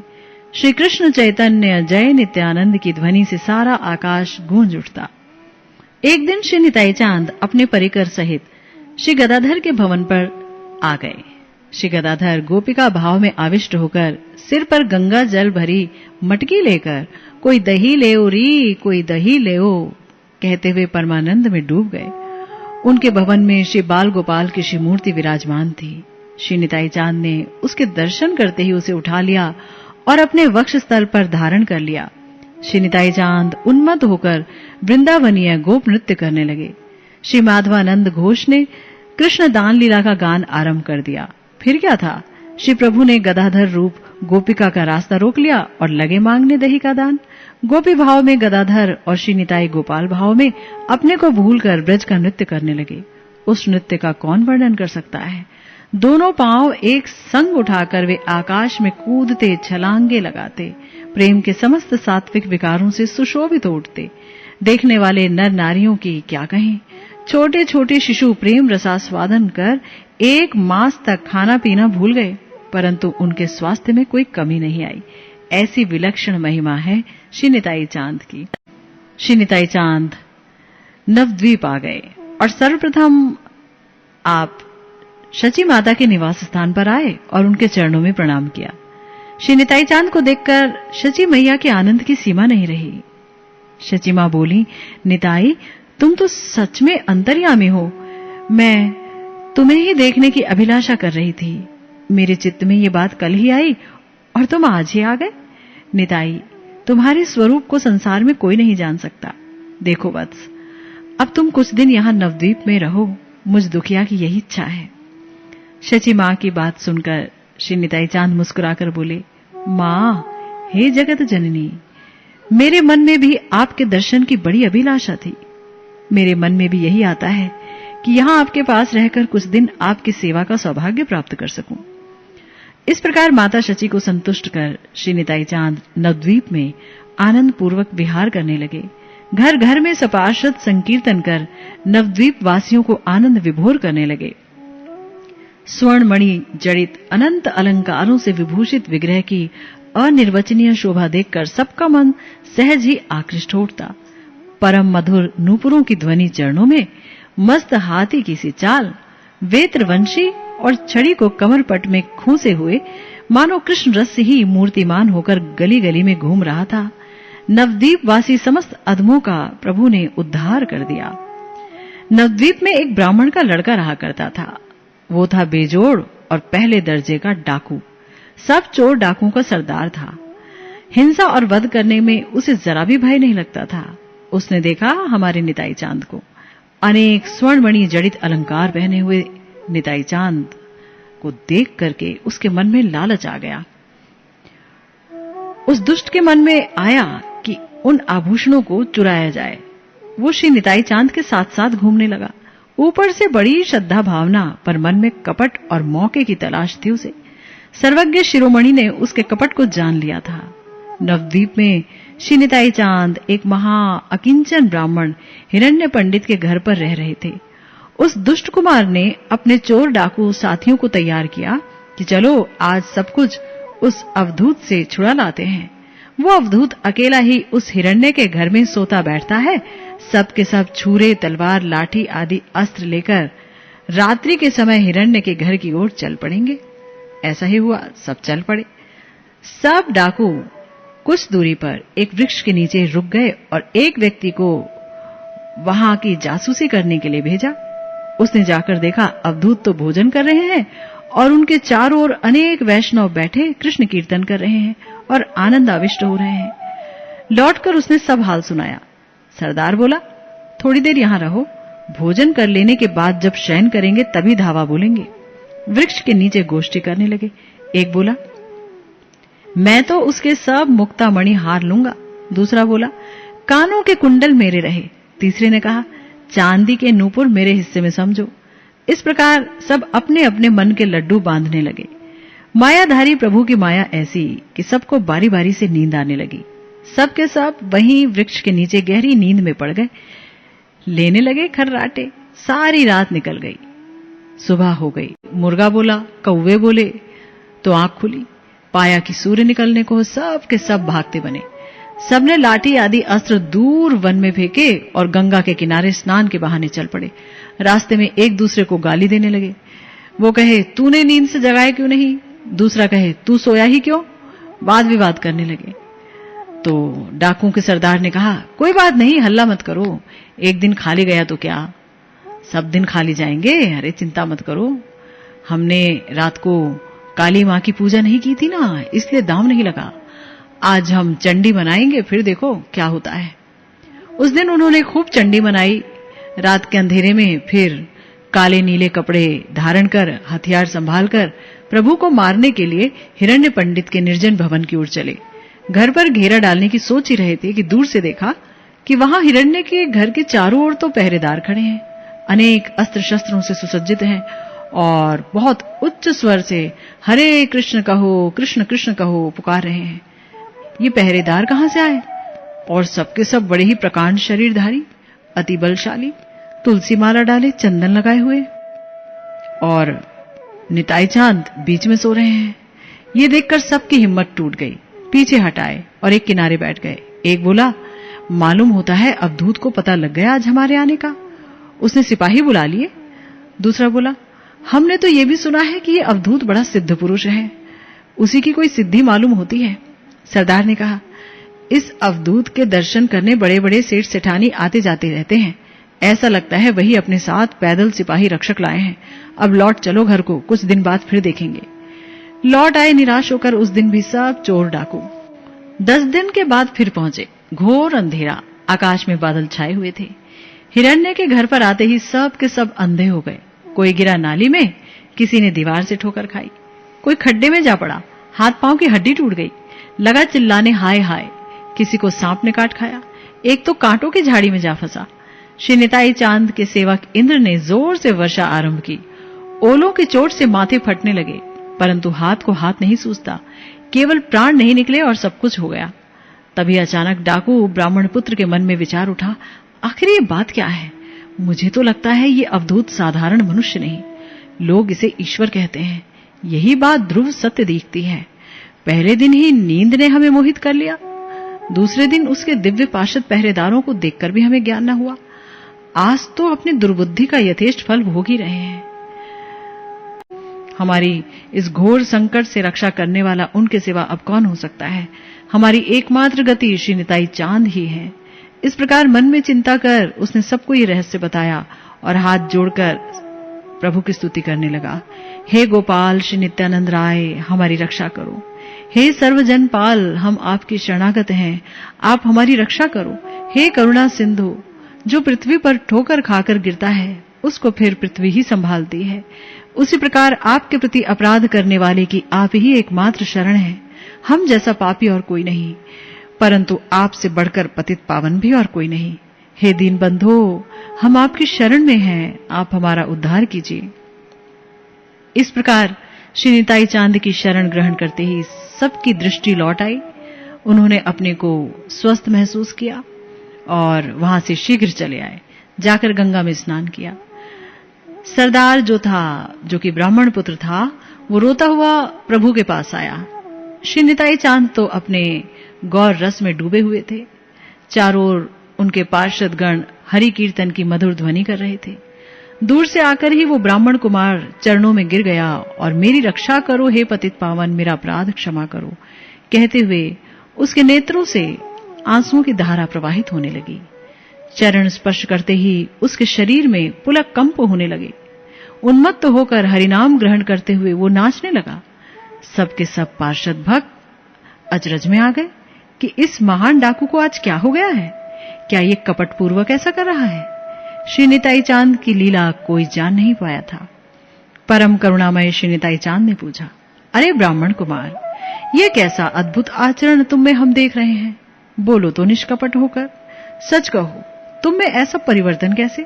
Speaker 1: श्री कृष्ण चैतन्य जय नित्यानंद की ध्वनि से सारा आकाश गूंज उठता। एक दिन श्री निताई चांद अपने परिकर सहित श्री गदाधर के भवन पर आ गए। श्री गदाधर गोपिका भाव में आविष्ट होकर सिर पर गंगा जल भरी मटकी लेकर कोई दही लेओ री, कोई दही लेओ कहते हुए परमानंद में डूब गए। उनके भवन में श्री बाल गोपाल की श्री मूर्ति विराजमान थी। श्री निताई चांद ने उसके दर्शन करते ही उसे उठा लिया और अपने वक्ष स्थल पर धारण कर लिया। श्री निताई चांद उन्मत्त होकर वृंदावनीय गोप नृत्य करने लगे। श्री माधवानंद घोष ने कृष्ण दान लीला का गान आरंभ कर दिया। फिर क्या था, श्री प्रभु ने गदाधर रूप गोपिका का रास्ता रोक लिया और लगे मांगने दही का दान। गोपी भाव में गदाधर और श्री निताई गोपाल भाव में अपने को भूलकर ब्रज का नृत्य करने लगे। उस नृत्य का कौन वर्णन कर सकता है। दोनों पांव एक संग उठाकर वे आकाश में कूदते, छलांगे लगाते, प्रेम के समस्त सात्विक विकारों से सुशोभित उठते। देखने वाले नर नारियों की क्या कहें। छोटे छोटे शिशु प्रेम रसास्वादन कर 1 मास तक खाना पीना भूल गए, परंतु उनके स्वास्थ्य में कोई कमी नहीं आई। ऐसी विलक्षण महिमा है श्री निताई चांद की। श्री निताई चांद नवद्वीप आ गए और सर्वप्रथम आप शची माता के निवास स्थान पर आए और उनके चरणों में प्रणाम किया। श्री निताई चांद को देखकर शची मैया के आनंद की सीमा नहीं रही। शची मां बोली, निताई, तुम तो सच में अंतर्यामी हो। मैं तुम्हें ही देखने की अभिलाषा कर रही थी। मेरे चित्त में ये बात कल ही आई और तुम आज ही आ गए। निताई, तुम्हारे स्वरूप को संसार में कोई नहीं जान सकता। देखो वत्स, अब तुम कुछ दिन यहां नवद्वीप में रहो। मुझ दुखिया की यही इच्छा है। शची मां की बात सुनकर श्री निताई चांद मुस्कुराकर बोले, मां, हे जगत जननी, मेरे मन में भी आपके दर्शन की बड़ी अभिलाषा थी। मेरे मन में भी यही आता है कि यहां आपके पास रहकर कुछ दिन आपकी सेवा का सौभाग्य प्राप्त कर सकूं। इस प्रकार माता शची को संतुष्ट कर श्री निताई चांद नवद्वीप में आनंद पूर्वक विहार करने लगे। घर घर में सपार्षद संकीर्तन कर नवद्वीप वासियों को आनंद विभोर करने लगे। स्वर्ण मणि जड़ित अनंत अलंकारों से विभूषित विग्रह की अनिर्वचनीय शोभा देखकर सबका मन सहज ही आकृष्ट उठता। परम मधुर नूपुरों की ध्वनि चरणों में, मस्त हाथी की सी चाल, वेत्रवंशी और छड़ी को कमर पट में खूंसे हुए मानो कृष्ण रस से ही मूर्तिमान होकर गली गली में घूम रहा था। नवद्वीप वासी समस्त अधमों का प्रभु ने उद्धार कर दिया। नवद्वीप में एक ब्राह्मण का लड़का रहा करता था। वो था बेजोड़ और पहले दर्जे का डाकू। सब चोर डाकुओं का सरदार था। हिंसा और वध करने में उसे जरा भी भय नहीं लगता था। उसने देखा हमारे निताई चांद को। अनेक स्वर्णमणि जड़ित अलंकार पहने हुए निताई चांद को देख करके उसके मन में लालच आ गया। उस दुष्ट के मन में आया कि उन आभूषणों को चुराया जाए। वो श्री निताई चांद के साथ साथ घूमने लगा। ऊपर से बड़ी श्रद्धा भावना, पर मन में कपट और मौके की तलाश थी उसे। सर्वज्ञ शिरोमणि ने उसके कपट को जान लिया था। नवद्वीप में श्री निताई चांद एक महा अकिंचन ब्राह्मण हिरण्य पंडित के घर पर रह रहे थे। उस दुष्ट कुमार ने अपने चोर डाकू साथियों को तैयार किया कि चलो आज सब कुछ उस अवधूत से छुड़ा लाते हैं। वो अवधूत अकेला ही उस हिरण्य के घर में सोता बैठता है। सब के सब छुरे, तलवार, लाठी आदि अस्त्र लेकर रात्रि के समय हिरण्य के घर की ओर चल पड़ेंगे। ऐसा ही हुआ, सब चल पड़े। सब डाकू कुछ दूरी पर एक वृक्ष के नीचे रुक गए और एक व्यक्ति को वहां की जासूसी करने के लिए भेजा। उसने जाकर देखा अवधूत तो भोजन कर रहे हैं और उनके चारों ओर अनेक वैष्णव बैठे कृष्ण कीर्तन कर रहे हैं और आनंद आविष्ट हो रहे हैं। लौटकर उसने सब हाल सुनाया। सरदार बोला, थोड़ी देर यहां रहो, भोजन कर लेने के बाद जब शयन करेंगे तभी धावा बोलेंगे। वृक्ष के नीचे गोष्ठी करने लगे। एक बोला, मैं तो उसके सब मुक्तामणि हार लूंगा। दूसरा बोला, कानों के कुंडल मेरे रहे। तीसरे ने कहा, चांदी के नूपुर मेरे हिस्से में समझो। इस प्रकार सब अपने अपने मन के लड्डू बांधने लगे। मायाधारी प्रभु की माया ऐसी कि सबको बारी बारी से नींद आने लगी। सब के सब वहीं वृक्ष के नीचे गहरी नींद में पड़ गए। लेने लगे खर्राटे। सारी रात निकल गई। सुबह हो गई। मुर्गा बोला, कौवे बोले तो आंख खुली। पाया कि सूर्य निकलने को सब के सब भागते बने। सबने लाठी आदि अस्त्र दूर वन में फेंके और गंगा के किनारे स्नान के बहाने चल पड़े। रास्ते में एक दूसरे को गाली देने लगे। वो कहे, तूने नींद से जगाया क्यों नहीं? दूसरा कहे, तू सोया ही क्यों? वाद विवाद करने लगे। तो डाकुओं के सरदार ने कहा, कोई बात नहीं, हल्ला मत करो। एक दिन खाली गया तो क्या, सब दिन खाली जाएंगे। अरे चिंता मत करो, हमने रात को काली मां की पूजा नहीं की थी ना, इसलिए दाम नहीं लगा। आज हम चंडी मनाएंगे, फिर देखो क्या होता है। उस दिन उन्होंने खूब चंडी मनाई। रात के अंधेरे में फिर काले नीले कपड़े धारण कर, हथियार संभाल कर प्रभु को मारने के लिए हिरण्य पंडित के निर्जन भवन की ओर चले। घर पर घेरा डालने की सोच ही रहे थे कि दूर से देखा कि वहां हिरण्य के घर के चारों ओर तो पहरेदार खड़े हैं, अनेक अस्त्र शस्त्रों से सुसज्जित हैं और बहुत उच्च स्वर से हरे कृष्ण कहो, कृष्ण कृष्ण कहो पुकार रहे हैं। ये पहरेदार कहां से आए? और सबके सब बड़े ही प्रकांड शरीरधारी, अति बलशाली, तुलसी माला डाले, चंदन लगाए हुए, और निताई चांद बीच में सो रहे हैं। ये देखकर सबकी हिम्मत टूट गई, पीछे हटाए और एक किनारे बैठ गए। एक बोला, मालूम होता है अवधूत को पता लग गया आज हमारे आने का, उसने सिपाही बुला लिए। दूसरा बोला, हमने तो ये भी सुना है कि ये अवधूत बड़ा सिद्ध पुरुष है, उसी की कोई सिद्धि मालूम होती है। सरदार ने कहा, इस अवधूत के दर्शन करने बड़े बड़े सेठ सेठानी आते जाते रहते हैं, ऐसा लगता है वही अपने साथ पैदल सिपाही रक्षक लाए हैं। अब लौट चलो घर को, कुछ दिन बाद फिर देखेंगे। लौट आए निराश होकर उस दिन भी सब चोर डाकू। 10 दिन के बाद फिर पहुंचे। घोर अंधेरा, आकाश में बादल छाए हुए थे। हिरण्य के घर पर आते ही सब के सब अंधे हो गए। कोई गिरा नाली में, किसी ने दीवार से ठोकर खाई, कोई खड्डे में जा पड़ा, हाथ पांव की हड्डी टूट गई, लगा चिल्लाने हाय हाय। किसी को सांप ने काट खाया, एक तो कांटों की झाड़ी में जा फंसा। श्री निताई चांद के सेवक इंद्र ने जोर से वर्षा आरंभ की। ओलों की चोट से माथे फटने लगे, परंतु हाथ को हाथ नहीं सूझता, केवल प्राण नहीं निकले और सब कुछ हो गया। तभी अचानक डाकू ब्राह्मण पुत्र के मन में विचार उठा, आखिर ये बात क्या है? मुझे तो लगता है ये अवधूत साधारण मनुष्य नहीं, लोग इसे ईश्वर कहते हैं। यही बात ध्रुव सत्य दिखती है। पहले दिन ही नींद ने हमें मोहित कर लिया, दूसरे दिन उसके दिव्य पार्षद पहरेदारों को देखकर भी हमें ज्ञान न हुआ। आज तो अपनी दुर्बुद्धि का यथेष्ट फल भोग ही रहे हैं। हमारी इस घोर संकट से रक्षा करने वाला उनके सिवा अब कौन हो सकता है? हमारी एकमात्र गति श्री निताई चांद ही है। इस प्रकार मन में चिंता कर उसने सबको ये रहस्य बताया और हाथ जोड़कर प्रभु की स्तुति करने लगा। हे गोपाल श्री नित्यानंद राय, हमारी रक्षा करो। हे सर्वजन पाल, हम आपकी शरणागत हैं, आप हमारी रक्षा करो। हे करुणा सिंधु, जो पृथ्वी पर ठोकर खाकर गिरता है उसको फिर पृथ्वी ही संभालती है, उसी प्रकार आपके प्रति अपराध करने वाले की आप ही एकमात्र शरण है। हम जैसा पापी और कोई नहीं, परंतु आपसे बढ़कर पतित पावन भी और कोई नहीं। हे दीन बंधो, हम आपकी शरण में हैं, आप हमारा उद्धार कीजिए। इस प्रकार श्री निताई चांद की शरण ग्रहण करते ही सबकी दृष्टि लौट आई। उन्होंने अपने को स्वस्थ महसूस किया और वहां से शीघ्र चले आए, जाकर गंगा में स्नान किया। सरदार जो कि ब्राह्मण पुत्र था, वो रोता हुआ प्रभु के पास आया। श्री निताई चांद तो अपने गौर रस में डूबे हुए थे। चारों ओर उनके पार्षद गण हरि कीर्तन की मधुर ध्वनि कर रहे थे। दूर से आकर ही वो ब्राह्मण कुमार चरणों में गिर गया और मेरी रक्षा करो हे पतित पावन, मेरा अपराध क्षमा करो कहते हुए उसके नेत्रों से आंसुओं की धारा प्रवाहित होने लगी। चरण स्पर्श करते ही उसके शरीर में पुलक कंप होने लगे। उन्मत्त होकर हरिनाम ग्रहण करते हुए वो नाचने लगा। सबके सब पार्षद भक्त अचरज में आ गए कि इस महान डाकू को आज क्या हो गया है? क्या ये कपट पूर्वक ऐसा कर रहा है? श्री निताई चांद की लीला कोई जान नहीं पाया था। परम करुणामय श्री निताई चांद ने पूछा, अरे ब्राह्मण कुमार, ये कैसा अद्भुत आचरण तुम में हम देख रहे हैं? बोलो तो निष्कपट होकर, सच कहो, तुम में ऐसा परिवर्तन कैसे?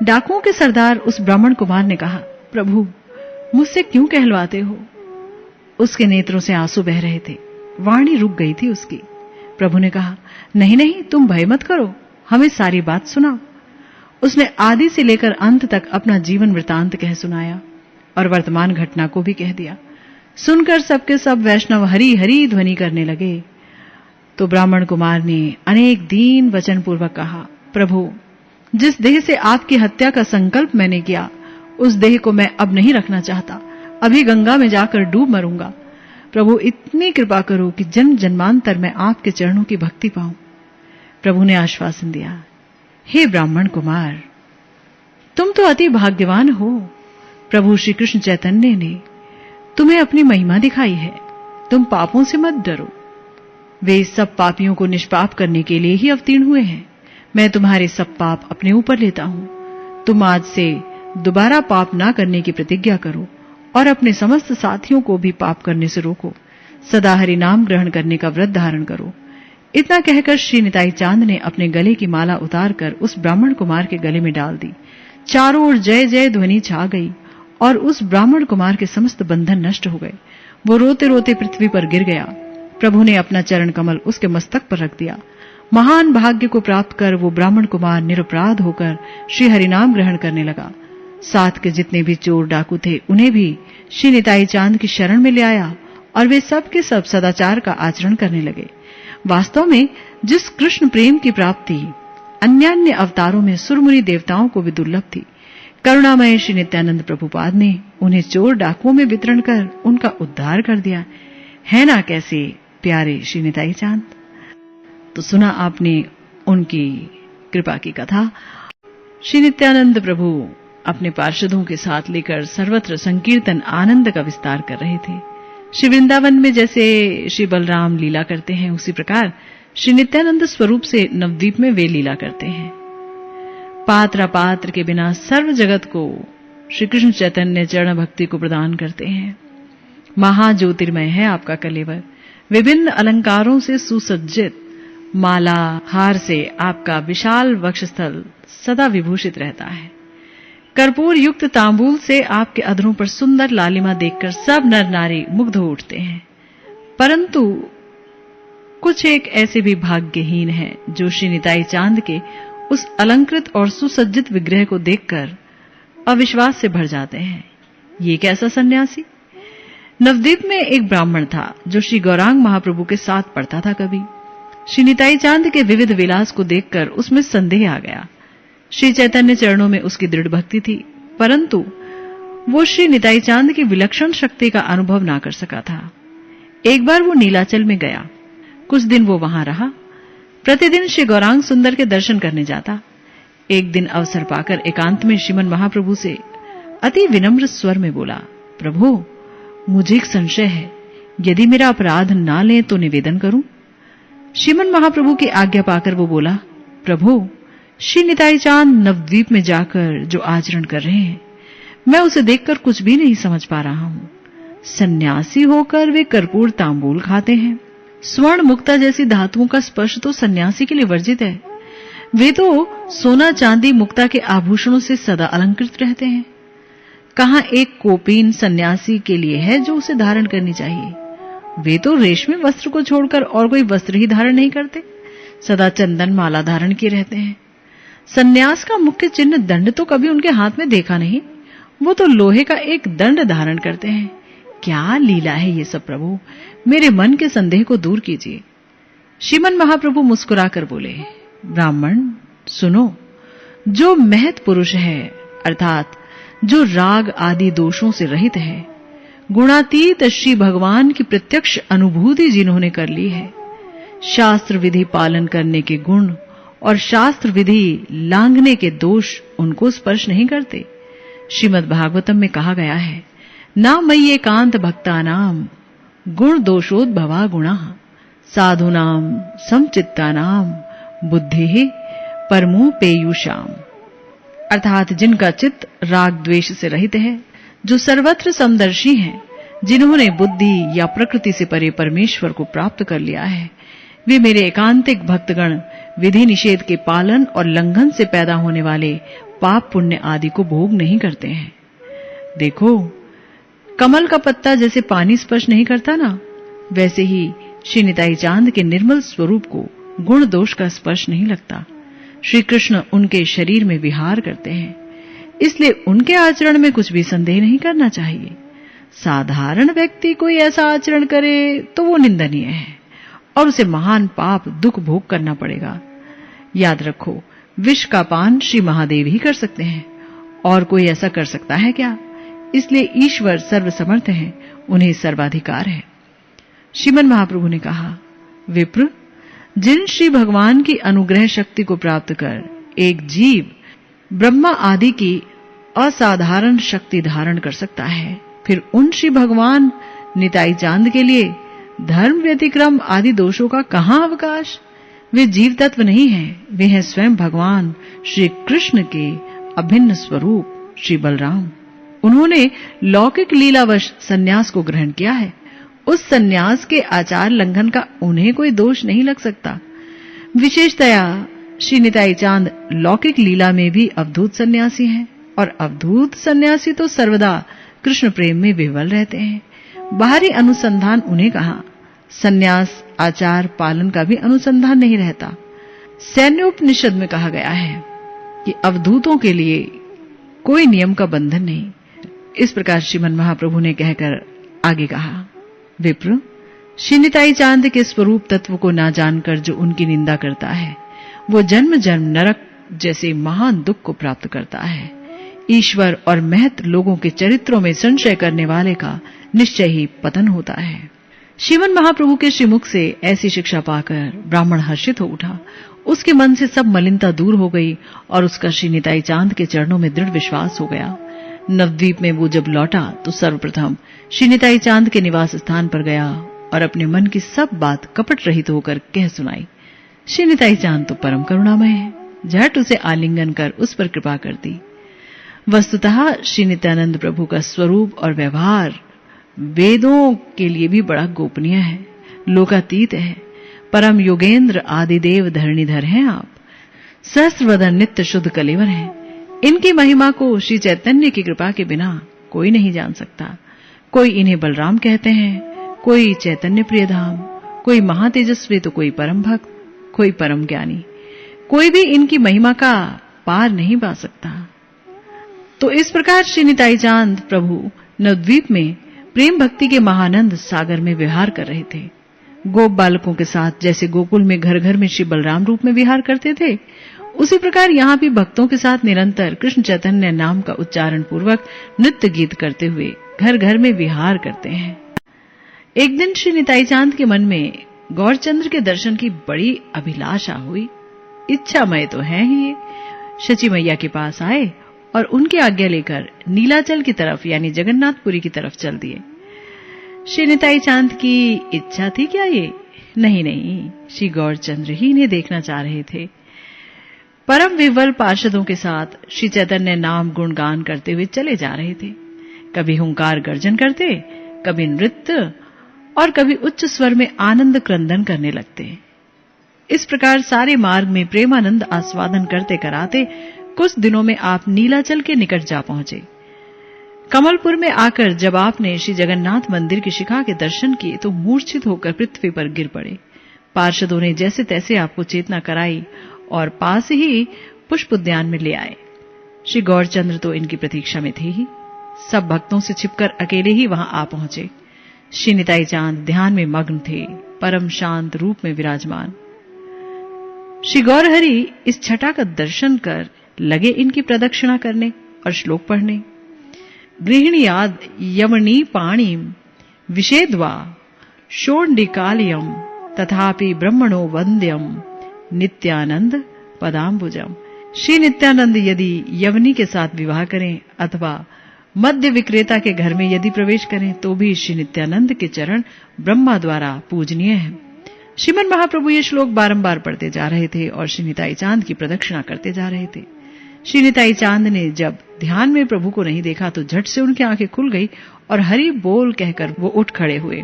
Speaker 1: डाकुओं के सरदार उस ब्राह्मण कुमार ने कहा, प्रभु, मुझसे क्यों कहलवाते हो? उसके नेत्रों से आंसू बह रहे थे, वाणी रुक गई थी उसकी। प्रभु ने कहा, नहीं नहीं, तुम भय मत करो, हमें सारी बात सुनाओ। उसने आदि से लेकर अंत तक अपना जीवन वृतांत कह सुनाया और वर्तमान घटना को भी कह दिया। सुनकर सबके सब वैष्णव हरि हरि ध्वनि करने लगे। तो ब्राह्मण कुमार ने अनेक दीन वचन पूर्वक कहा, प्रभु, जिस देह से आपकी हत्या का संकल्प मैंने किया, उस देह को मैं अब नहीं रखना चाहता। अभी गंगा में जाकर डूब मरूंगा। प्रभु, इतनी कृपा करो कि जन्म जन्मांतर मैं आपके चरणों की भक्ति पाऊं। प्रभु ने आश्वासन दिया, हे ब्राह्मण कुमार, तुम तो अति भाग्यवान हो। प्रभु श्री कृष्ण चैतन्य ने तुम्हें अपनी महिमा दिखाई है। तुम पापों से मत डरो, वे सब पापियों को निष्पाप करने के लिए ही अवतीर्ण हुए हैं। मैं तुम्हारे सब पाप अपने ऊपर लेता हूं। तुम आज से दोबारा पाप ना करने की प्रतिज्ञा करो और अपने समस्त साथियों को भी पाप करने से रोको। सदा हरि नाम ग्रहण करने का व्रत धारण करो। इतना कहकर श्री निताई चांद ने अपने गले की माला उतारकर उस ब्राह्मण कुमार के गले में डाल दी। चारों ओर जय जय ध्वनि छा गई और उस ब्राह्मण कुमार के समस्त बंधन नष्ट हो गए। वो रोते रोते पृथ्वी पर गिर गया। प्रभु ने अपना चरण कमल उसके मस्तक पर रख दिया। महान भाग्य को प्राप्त कर वो ब्राह्मण कुमार निरपराध होकर श्री हरिनाम ग्रहण करने लगा। साथ के जितने भी चोर डाकू थे उन्हें भी श्री निताई चांद की शरण में ले आया और वे सब के सब सदाचार का आचरण करने लगे। वास्तव में जिस कृष्ण प्रेम की प्राप्ति अन्य अवतारों में सुरमुनि देवताओं को भी दुर्लभ थी, करुणामय श्री नित्यानंद प्रभुपाद ने उन्हें चोर डाकुओं में वितरण कर उनका उद्धार कर दिया। है ना कैसे प्यारे श्री निताई चांद। तो सुना आपने उनकी कृपा की कथा। श्री नित्यानंद प्रभु अपने पार्षदों के साथ लेकर सर्वत्र संकीर्तन आनंद का विस्तार कर रहे थे। श्री वृंदावन में जैसे श्री बलराम लीला करते हैं, उसी प्रकार श्री नित्यानंद स्वरूप से नवद्वीप में वे लीला करते हैं। पात्र अपात्र के बिना सर्व जगत को श्री कृष्ण चैतन्य चरण भक्ति को प्रदान करते हैं। महाज्योतिर्मय है आपका कलेवर। विभिन्न अलंकारों से सुसज्जित माला हार से आपका विशाल वक्षस्थल सदा विभूषित रहता है। कर्पूर युक्त तांबूल से आपके अधरों पर सुंदर लालिमा देखकर सब नर नारी मुग्ध हो उठते हैं। परंतु कुछ एक ऐसे भी भाग्यहीन हैं जो श्री निताई चांद के उस अलंकृत और सुसज्जित विग्रह को देखकर अविश्वास से भर जाते हैं। ये कैसा सन्यासी। नवद्वीप में एक ब्राह्मण था जो श्री गौरांग महाप्रभु के साथ पढ़ता था। कभी श्री निताई चांद के विविध विलास को देखकर उसमें संदेह आ गया। श्री चैतन्य चरणों में उसकी दृढ़ भक्ति थी, परंतु वो श्री निताई चांद की विलक्षण शक्ति का अनुभव ना कर सका था। एक बार वो नीलाचल में गया। कुछ दिन वो वहां रहा। प्रतिदिन श्री गौरांग सुंदर के दर्शन करने जाता। एक दिन अवसर पाकर एकांत में श्रीमन महाप्रभु से अति विनम्र स्वर में बोला, प्रभु मुझे एक संशय है, यदि मेरा अपराध ना लें तो निवेदन करूं। श्रीमन महाप्रभु की आज्ञा पाकर वो बोला, प्रभु श्री निताई चांद नवद्वीप में जाकर जो आचरण कर रहे हैं, मैं उसे देखकर कुछ भी नहीं समझ पा रहा हूं। सन्यासी होकर वे कर्पूर तांबूल खाते हैं। स्वर्ण मुक्ता जैसी धातुओं का स्पर्श तो सन्यासी के लिए वर्जित है। वे तो सोना चांदी मुक्ता के आभूषणों से सदा अलंकृत रहते हैं। कहां एक कोपीन सन्यासी के लिए है जो उसे धारण करनी चाहिए। वे तो रेशमी वस्त्र को छोड़कर और कोई वस्त्र ही धारण नहीं करते, सदा चंदन माला धारण किए रहते हैं। सन्यास का मुख्य चिन्ह दंड तो कभी उनके हाथ में देखा नहीं। वो तो लोहे का एक दंड धारण करते हैं। क्या लीला है ये सब प्रभु, मेरे मन के संदेह को दूर कीजिए। श्रीमन महाप्रभु मुस्कुराकर बोले, ब्राह्मण सुनो, जो महत पुरुष है अर्थात जो राग आदि दोषों से रहित है, गुणातीत श्री भगवान की प्रत्यक्ष अनुभूति जिन्होंने कर ली है, शास्त्र विधि पालन करने के गुण और शास्त्र विधि लांघने के दोष उनको स्पर्श नहीं करते। श्रीमद् भागवतम में कहा गया है, ना मयि एकांत भक्तानाम गुण दोषोद्भवा गुणाः साधूनाम समचित्तानाम बुद्धि परमो पेयुषाम। अर्थात जिनका चित्त राग द्वेष से रहित है, जो सर्वत्र समदर्शी हैं, जिन्होंने बुद्धि या प्रकृति से परे परमेश्वर को प्राप्त कर लिया है, वे मेरे एकांतिक भक्तगण विधि निषेध के पालन और लंघन से पैदा होने वाले पाप पुण्य आदि को भोग नहीं करते हैं। देखो, कमल का पत्ता जैसे पानी स्पर्श नहीं करता ना, वैसे ही श्री निताई चांद के निर्मल स्वरूप को गुण दोष का स्पर्श नहीं लगता। श्री कृष्ण उनके शरीर में विहार करते हैं, इसलिए उनके आचरण में कुछ भी संदेह नहीं करना चाहिए। साधारण व्यक्ति कोई ऐसा आचरण करे तो वो निंदनीय है और उसे महान पाप दुख भोग करना पड़ेगा। याद रखो, विष का पान श्री महादेव ही कर सकते हैं, और कोई ऐसा कर सकता है क्या? इसलिए ईश्वर सर्वसमर्थ है, उन्हें सर्वाधिकार है। श्रीमन महाप्रभु ने कहा, विप्र, जिन श्री भगवान की अनुग्रह शक्ति को प्राप्त कर एक जीव ब्रह्मा आदि की असाधारण शक्ति धारण कर सकता है, फिर उन श्री भगवान निताई चांद के लिए धर्म व्यतिक्रम आदि दोषों का कहां अवकाश। वे जीव तत्व नहीं हैं, वे हैं स्वयं भगवान श्री कृष्ण के अभिन्न स्वरूप श्री बलराम। उन्होंने लौकिक लीलावश सन्यास को ग्रहण किया है। उस सन्यास के आचार लंघन का उन्हें कोई दोष नहीं लग सकता। विशेषतया श्री निताई चांद लौकिक लीला में भी अवधूत सन्यासी हैं। और अवधूत सन्यासी तो सर्वदा कृष्ण प्रेम में विह्वल रहते हैं। बाहरी अनुसंधान उन्हें कहा, सन्यास आचार पालन का भी अनुसंधान नहीं रहता। सैन्योपनिषद में कहा गया है कि अवधूतों के लिए कोई नियम का बंधन नहीं। इस प्रकार श्रीमन महाप्रभु ने कहकर आगे कहा, विप्र, श्री निताई चांद के स्वरूप तत्व को ना जानकर जो उनकी निंदा करता है वो जन्म जन्म नरक जैसे महान दुख को प्राप्त करता है। ईश्वर और महत लोगों के चरित्रों में संशय करने वाले का निश्चय ही पतन होता है। श्रीमन महाप्रभु के श्रीमुख से ऐसी शिक्षा पाकर ब्राह्मण हर्षित हो उठा। उसके मन से सब मलिनता दूर हो गई और उसका श्री निताई चांद के चरणों में दृढ़ विश्वास हो गया। नवद्वीप में वो जब लौटा तो सर्वप्रथम श्री निताई चांद के निवास स्थान पर गया और अपने मन की सब बात कपट रहित होकर कह सुनाई। श्री निताई चांद तो परम करुणामय है, झट उसे आलिंगन कर उस पर कृपा कर दी। वस्तुतः श्री नित्यानंद प्रभु का स्वरूप और व्यवहार वेदों के लिए भी बड़ा गोपनीय है, लोकातीत है। परम योगेंद्र आदिदेव धरणीधर हैं आप, सहस्रवदन नित्य शुद्ध कलेवर हैं। इनकी महिमा को श्री चैतन्य की कृपा के बिना कोई नहीं जान सकता। कोई इन्हें बलराम कहते हैं, कोई चैतन्य प्रियधाम, कोई महातेजस्वी तो कोई परम भक्त, कोई परम ज्ञानी। कोई भी इनकी महिमा का पार नहीं पा सकता। तो इस प्रकार श्री निताई चांद प्रभु नवद्वीप में प्रेम भक्ति के महानंद सागर में विहार कर रहे थे। गोप बालकों के साथ जैसे गोकुल में घर घर में श्री बलराम रूप में विहार करते थे, उसी प्रकार यहाँ भी भक्तों के साथ निरंतर कृष्ण चैतन्य नाम का उच्चारण पूर्वक नृत्य गीत करते हुए घर घर में विहार करते हैं। एक दिन श्री निताई चांद के मन में गौरचंद्र के दर्शन की बड़ी अभिलाषा हुई। इच्छामय तो है ही ये। शची मैया के पास आए और उनकी आज्ञा लेकर नीलाचल की तरफ यानी जगन्नाथपुरी की तरफ चल दिए। श्री निताई चांद की इच्छा थी क्या ये? नहीं, श्री गौरचंद्र ही इन्हें देखना चाह रहे थे। परम विह्वल पार्षदों के साथ श्री चैतन्य नाम गुणगान करते हुए चले जा रहे थे। कभी हुंकार गर्जन करते, कभी नृत्य और कभी उच्च स्वर में आनंद क्रंदन करने लगते। इस प्रकार सारे मार्ग में प्रेमानंद आस्वादन करते कराते कुछ दिनों में आप नीलाचल के निकट जा पहुंचे। कमलपुर में आकर जब आपने श्री जगन्नाथ मंदिर की शिखा के दर्शन किए तो मूर्छित होकर पृथ्वी पर गिर पड़े। पार्षदों ने जैसे तैसे आपको चेतना कराई और पास ही पुष्प उद्यान में ले आए। श्री गौरचंद्र तो इनकी प्रतीक्षा में थे ही। सब भक्तों से छिपकर अकेले ही वहां आ पहुंचे। श्री निताई चांद ध्यान में मग्न थे, परम शांत रूप में विराजमान। श्री गौरहरि इस छटा का दर्शन कर लगे इनकी प्रदक्षिणा करने और श्लोक पढ़ने। गृहिणीयाद यमनी पाणिम विषेद्वा शोण्डिकालयम तथापि ब्रह्मणो वंद्यम नित्यानंद पदाम्बुजम। श्री नित्यानंद यदि यवनी के साथ विवाह करें अथवा मद्य विक्रेता के घर में यदि प्रवेश करें तो भी श्री नित्यानंद के चरण ब्रह्मा द्वारा पूजनीय हैं। श्रीमन महाप्रभु ये श्लोक बारंबार पढ़ते जा रहे थे और श्री निताई चांद की प्रदक्षिणा करते जा रहे थे। श्री निताई चांद ने जब ध्यान में प्रभु को नहीं देखा तो झट से उनकी आंखें खुल गई और हरि बोल कहकर वो उठ खड़े हुए।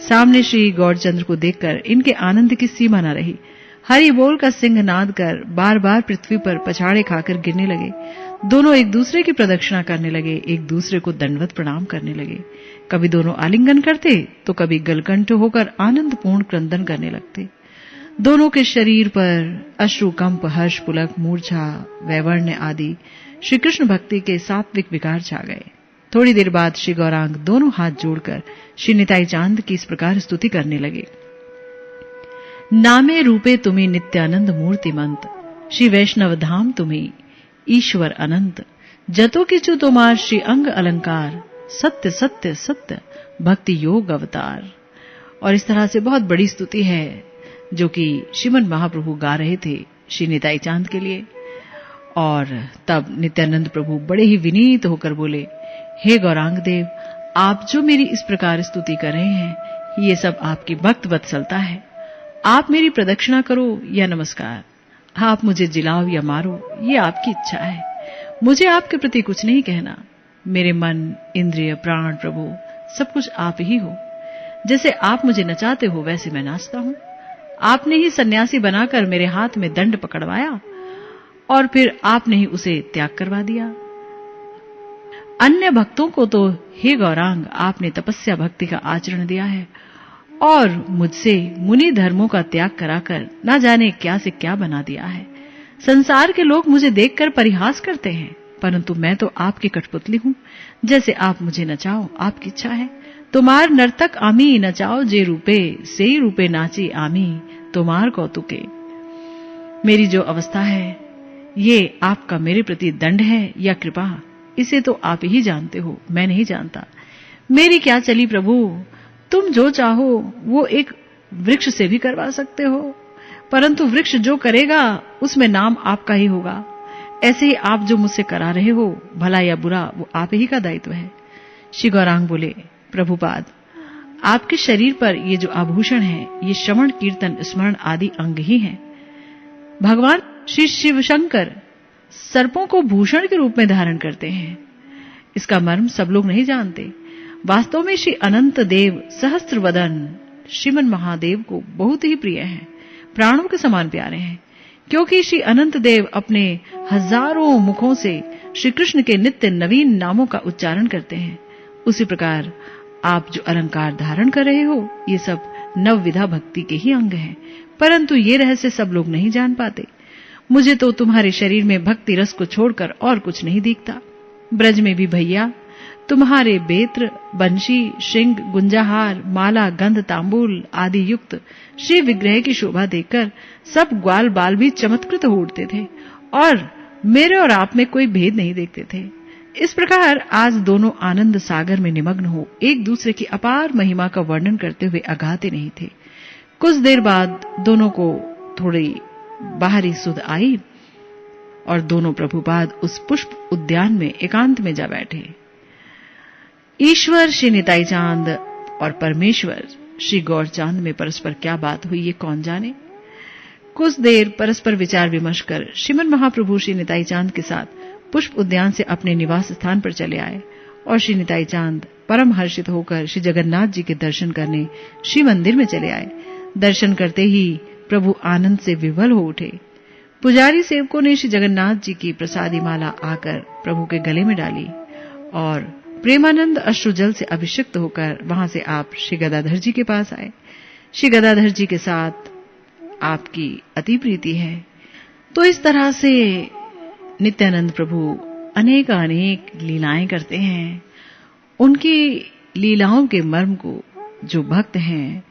Speaker 1: सामने श्री गौरचंद्र को देखकर इनके आनंद की सीमा न रही। हरि बोल का सिंह नाद कर बार बार पृथ्वी पर पछाड़े खाकर गिरने लगे। दोनों एक दूसरे की प्रदक्षिणा करने लगे, एक दूसरे को दंडवत प्रणाम करने लगे। कभी दोनों आलिंगन करते तो कभी गलकंठ होकर आनंदपूर्ण क्रंदन करने लगते। दोनों के शरीर पर अश्रुकंप, हर्ष, पुलक, मूर्छा, वैवर्ण्य आदि श्री कृष्ण भक्ति के सात्विक विकार छा गए। थोड़ी देर बाद श्री गौरांग दोनों हाथ जोड़कर श्री निताई चांद की इस प्रकार स्तुति करने लगे। नामे रूपे तुम्हें नित्यानंद मूर्तिमंत, श्री वैष्णव धाम तुम्हें ईश्वर अनंत, जतो किचु तुम्हार श्री अंग अलंकार, सत्य सत्य सत्य भक्ति योग अवतार। और इस तरह से बहुत बड़ी स्तुति है जो कि श्रीमन महाप्रभु गा रहे थे श्री निताई चांद के लिए। और तब नित्यानंद प्रभु बड़े ही विनीत होकर बोले, हे गौरांग देव, आप जो मेरी इस प्रकार स्तुति कर रहे हैं ये सब आपकी भक्त वत्सलता है। आप मेरी प्रदक्षिणा करो या नमस्कार, आप मुझे जिलाओ या मारो, ये आपकी इच्छा है। मुझे आपके प्रति कुछ नहीं कहना। मेरे मन, इंद्रिय, प्राण, प्रभु सब कुछ आप ही हो। जैसे आप मुझे नचाते हो वैसे मैं नाचता हूं। आपने ही सन्यासी बनाकर मेरे हाथ में दंड पकड़वाया और फिर आपने ही उसे त्याग करवा दिया। अन्य भक्तों को तो हे गौरांग आपने तपस्या भक्ति का आचरण दिया है और मुझसे मुनि धर्मों का त्याग कराकर ना जाने क्या से क्या बना दिया है। संसार के लोग मुझे देखकर परिहास करते हैं, परंतु मैं तो आपकी कठपुतली हूं। जैसे आप मुझे नचाओ, आपकी इच्छा है। तुमार नर्तक आमी नचाओ जे रूपे, सेई रूपे नाची आमी तुमार कौतुके। मेरी जो अवस्था है, ये आपका मेरे प्रति दंड है या कृपा, इसे तो आप ही जानते हो, मैं नहीं जानता। मेरी क्या चली प्रभु, तुम जो चाहो वो एक वृक्ष से भी करवा सकते हो, परंतु वृक्ष जो करेगा उसमें नाम आपका ही होगा। ऐसे ही आप जो मुझसे करा रहे हो, भला या बुरा, वो आप ही का दायित्व है। श्री गौरांग बोले, प्रभुपाद, आपके शरीर पर ये जो आभूषण है, ये श्रवण कीर्तन स्मरण आदि अंग ही हैं। भगवान श्री शिव शंकर सर्पों को भूषण के रूप में धारण करते हैं। इसका मर्म सब लोग नहीं जानते। वास्तव में श्री अनंत देव सहस्त्र वदन श्रीमन महादेव को बहुत ही प्रिय हैं, प्राणों के समान प्यारे हैं, क्योंकि श्री अनंत देव अपने हजारों मुखों से श्री कृष्ण के नित्य नवीन नामों का उच्चारण करते हैं। उसी प्रकार आप जो अलंकार धारण कर रहे हो, ये सब नवविधा भक्ति के ही अंग हैं, परंतु ये रहस्य सब लोग नहीं जान पाते। मुझे तो तुम्हारे शरीर में भक्ति रस को छोड़कर और कुछ नहीं दिखता। ब्रज में भी भैया तुम्हारे बेत्र, बंशी, श्रृंग, गुंजाहार, माला, गंध, तांबूल आदि युक्त श्री विग्रह की शोभा देखकर सब ग्वाल बाल भी चमत्कृत हो उठते थे और मेरे और आप में कोई भेद नहीं देखते थे। इस प्रकार आज दोनों आनंद सागर में निमग्न हो एक दूसरे की अपार महिमा का वर्णन करते हुए अगाते नहीं थे। कुछ देर बाद दोनों को थोड़ी बाहरी सुध आई और दोनों प्रभुपाद उस पुष्प उद्यान में एकांत में जा बैठे। ईश्वर श्री निताई चांद और परमेश्वर श्री गौर चांद में परस्पर क्या बात हुई, ये कौन जाने। कुछ देर परस्पर विचार विमर्श कर श्रीमन महाप्रभु श्री निताई चांद के साथ पुष्प उद्यान से अपने निवास स्थान पर चले आए और श्री निताई चांद परम हर्षित होकर श्री जगन्नाथ जी के दर्शन करने श्री मंदिर में चले आए। दर्शन करते ही प्रभु आनंद से विवल हो उठे। पुजारी सेवकों ने श्री जगन्नाथ जी की प्रसादी माला आकर प्रभु के गले में डाली और प्रेमानंद अश्रुजल से अभिषिक्त होकर वहां से आप श्री गदाधर जी के पास आए। श्री गदाधर जी के साथ आपकी अति प्रीति है। तो इस तरह से नित्यानंद प्रभु अनेक लीलाएं करते हैं। उनकी लीलाओं के मर्म को जो भक्त हैं,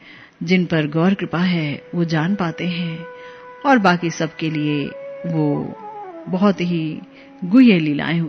Speaker 1: जिन पर गौर कृपा है, वो जान पाते हैं और बाकी सबके लिए वो बहुत ही गुह्य लीलाएं होती हैं।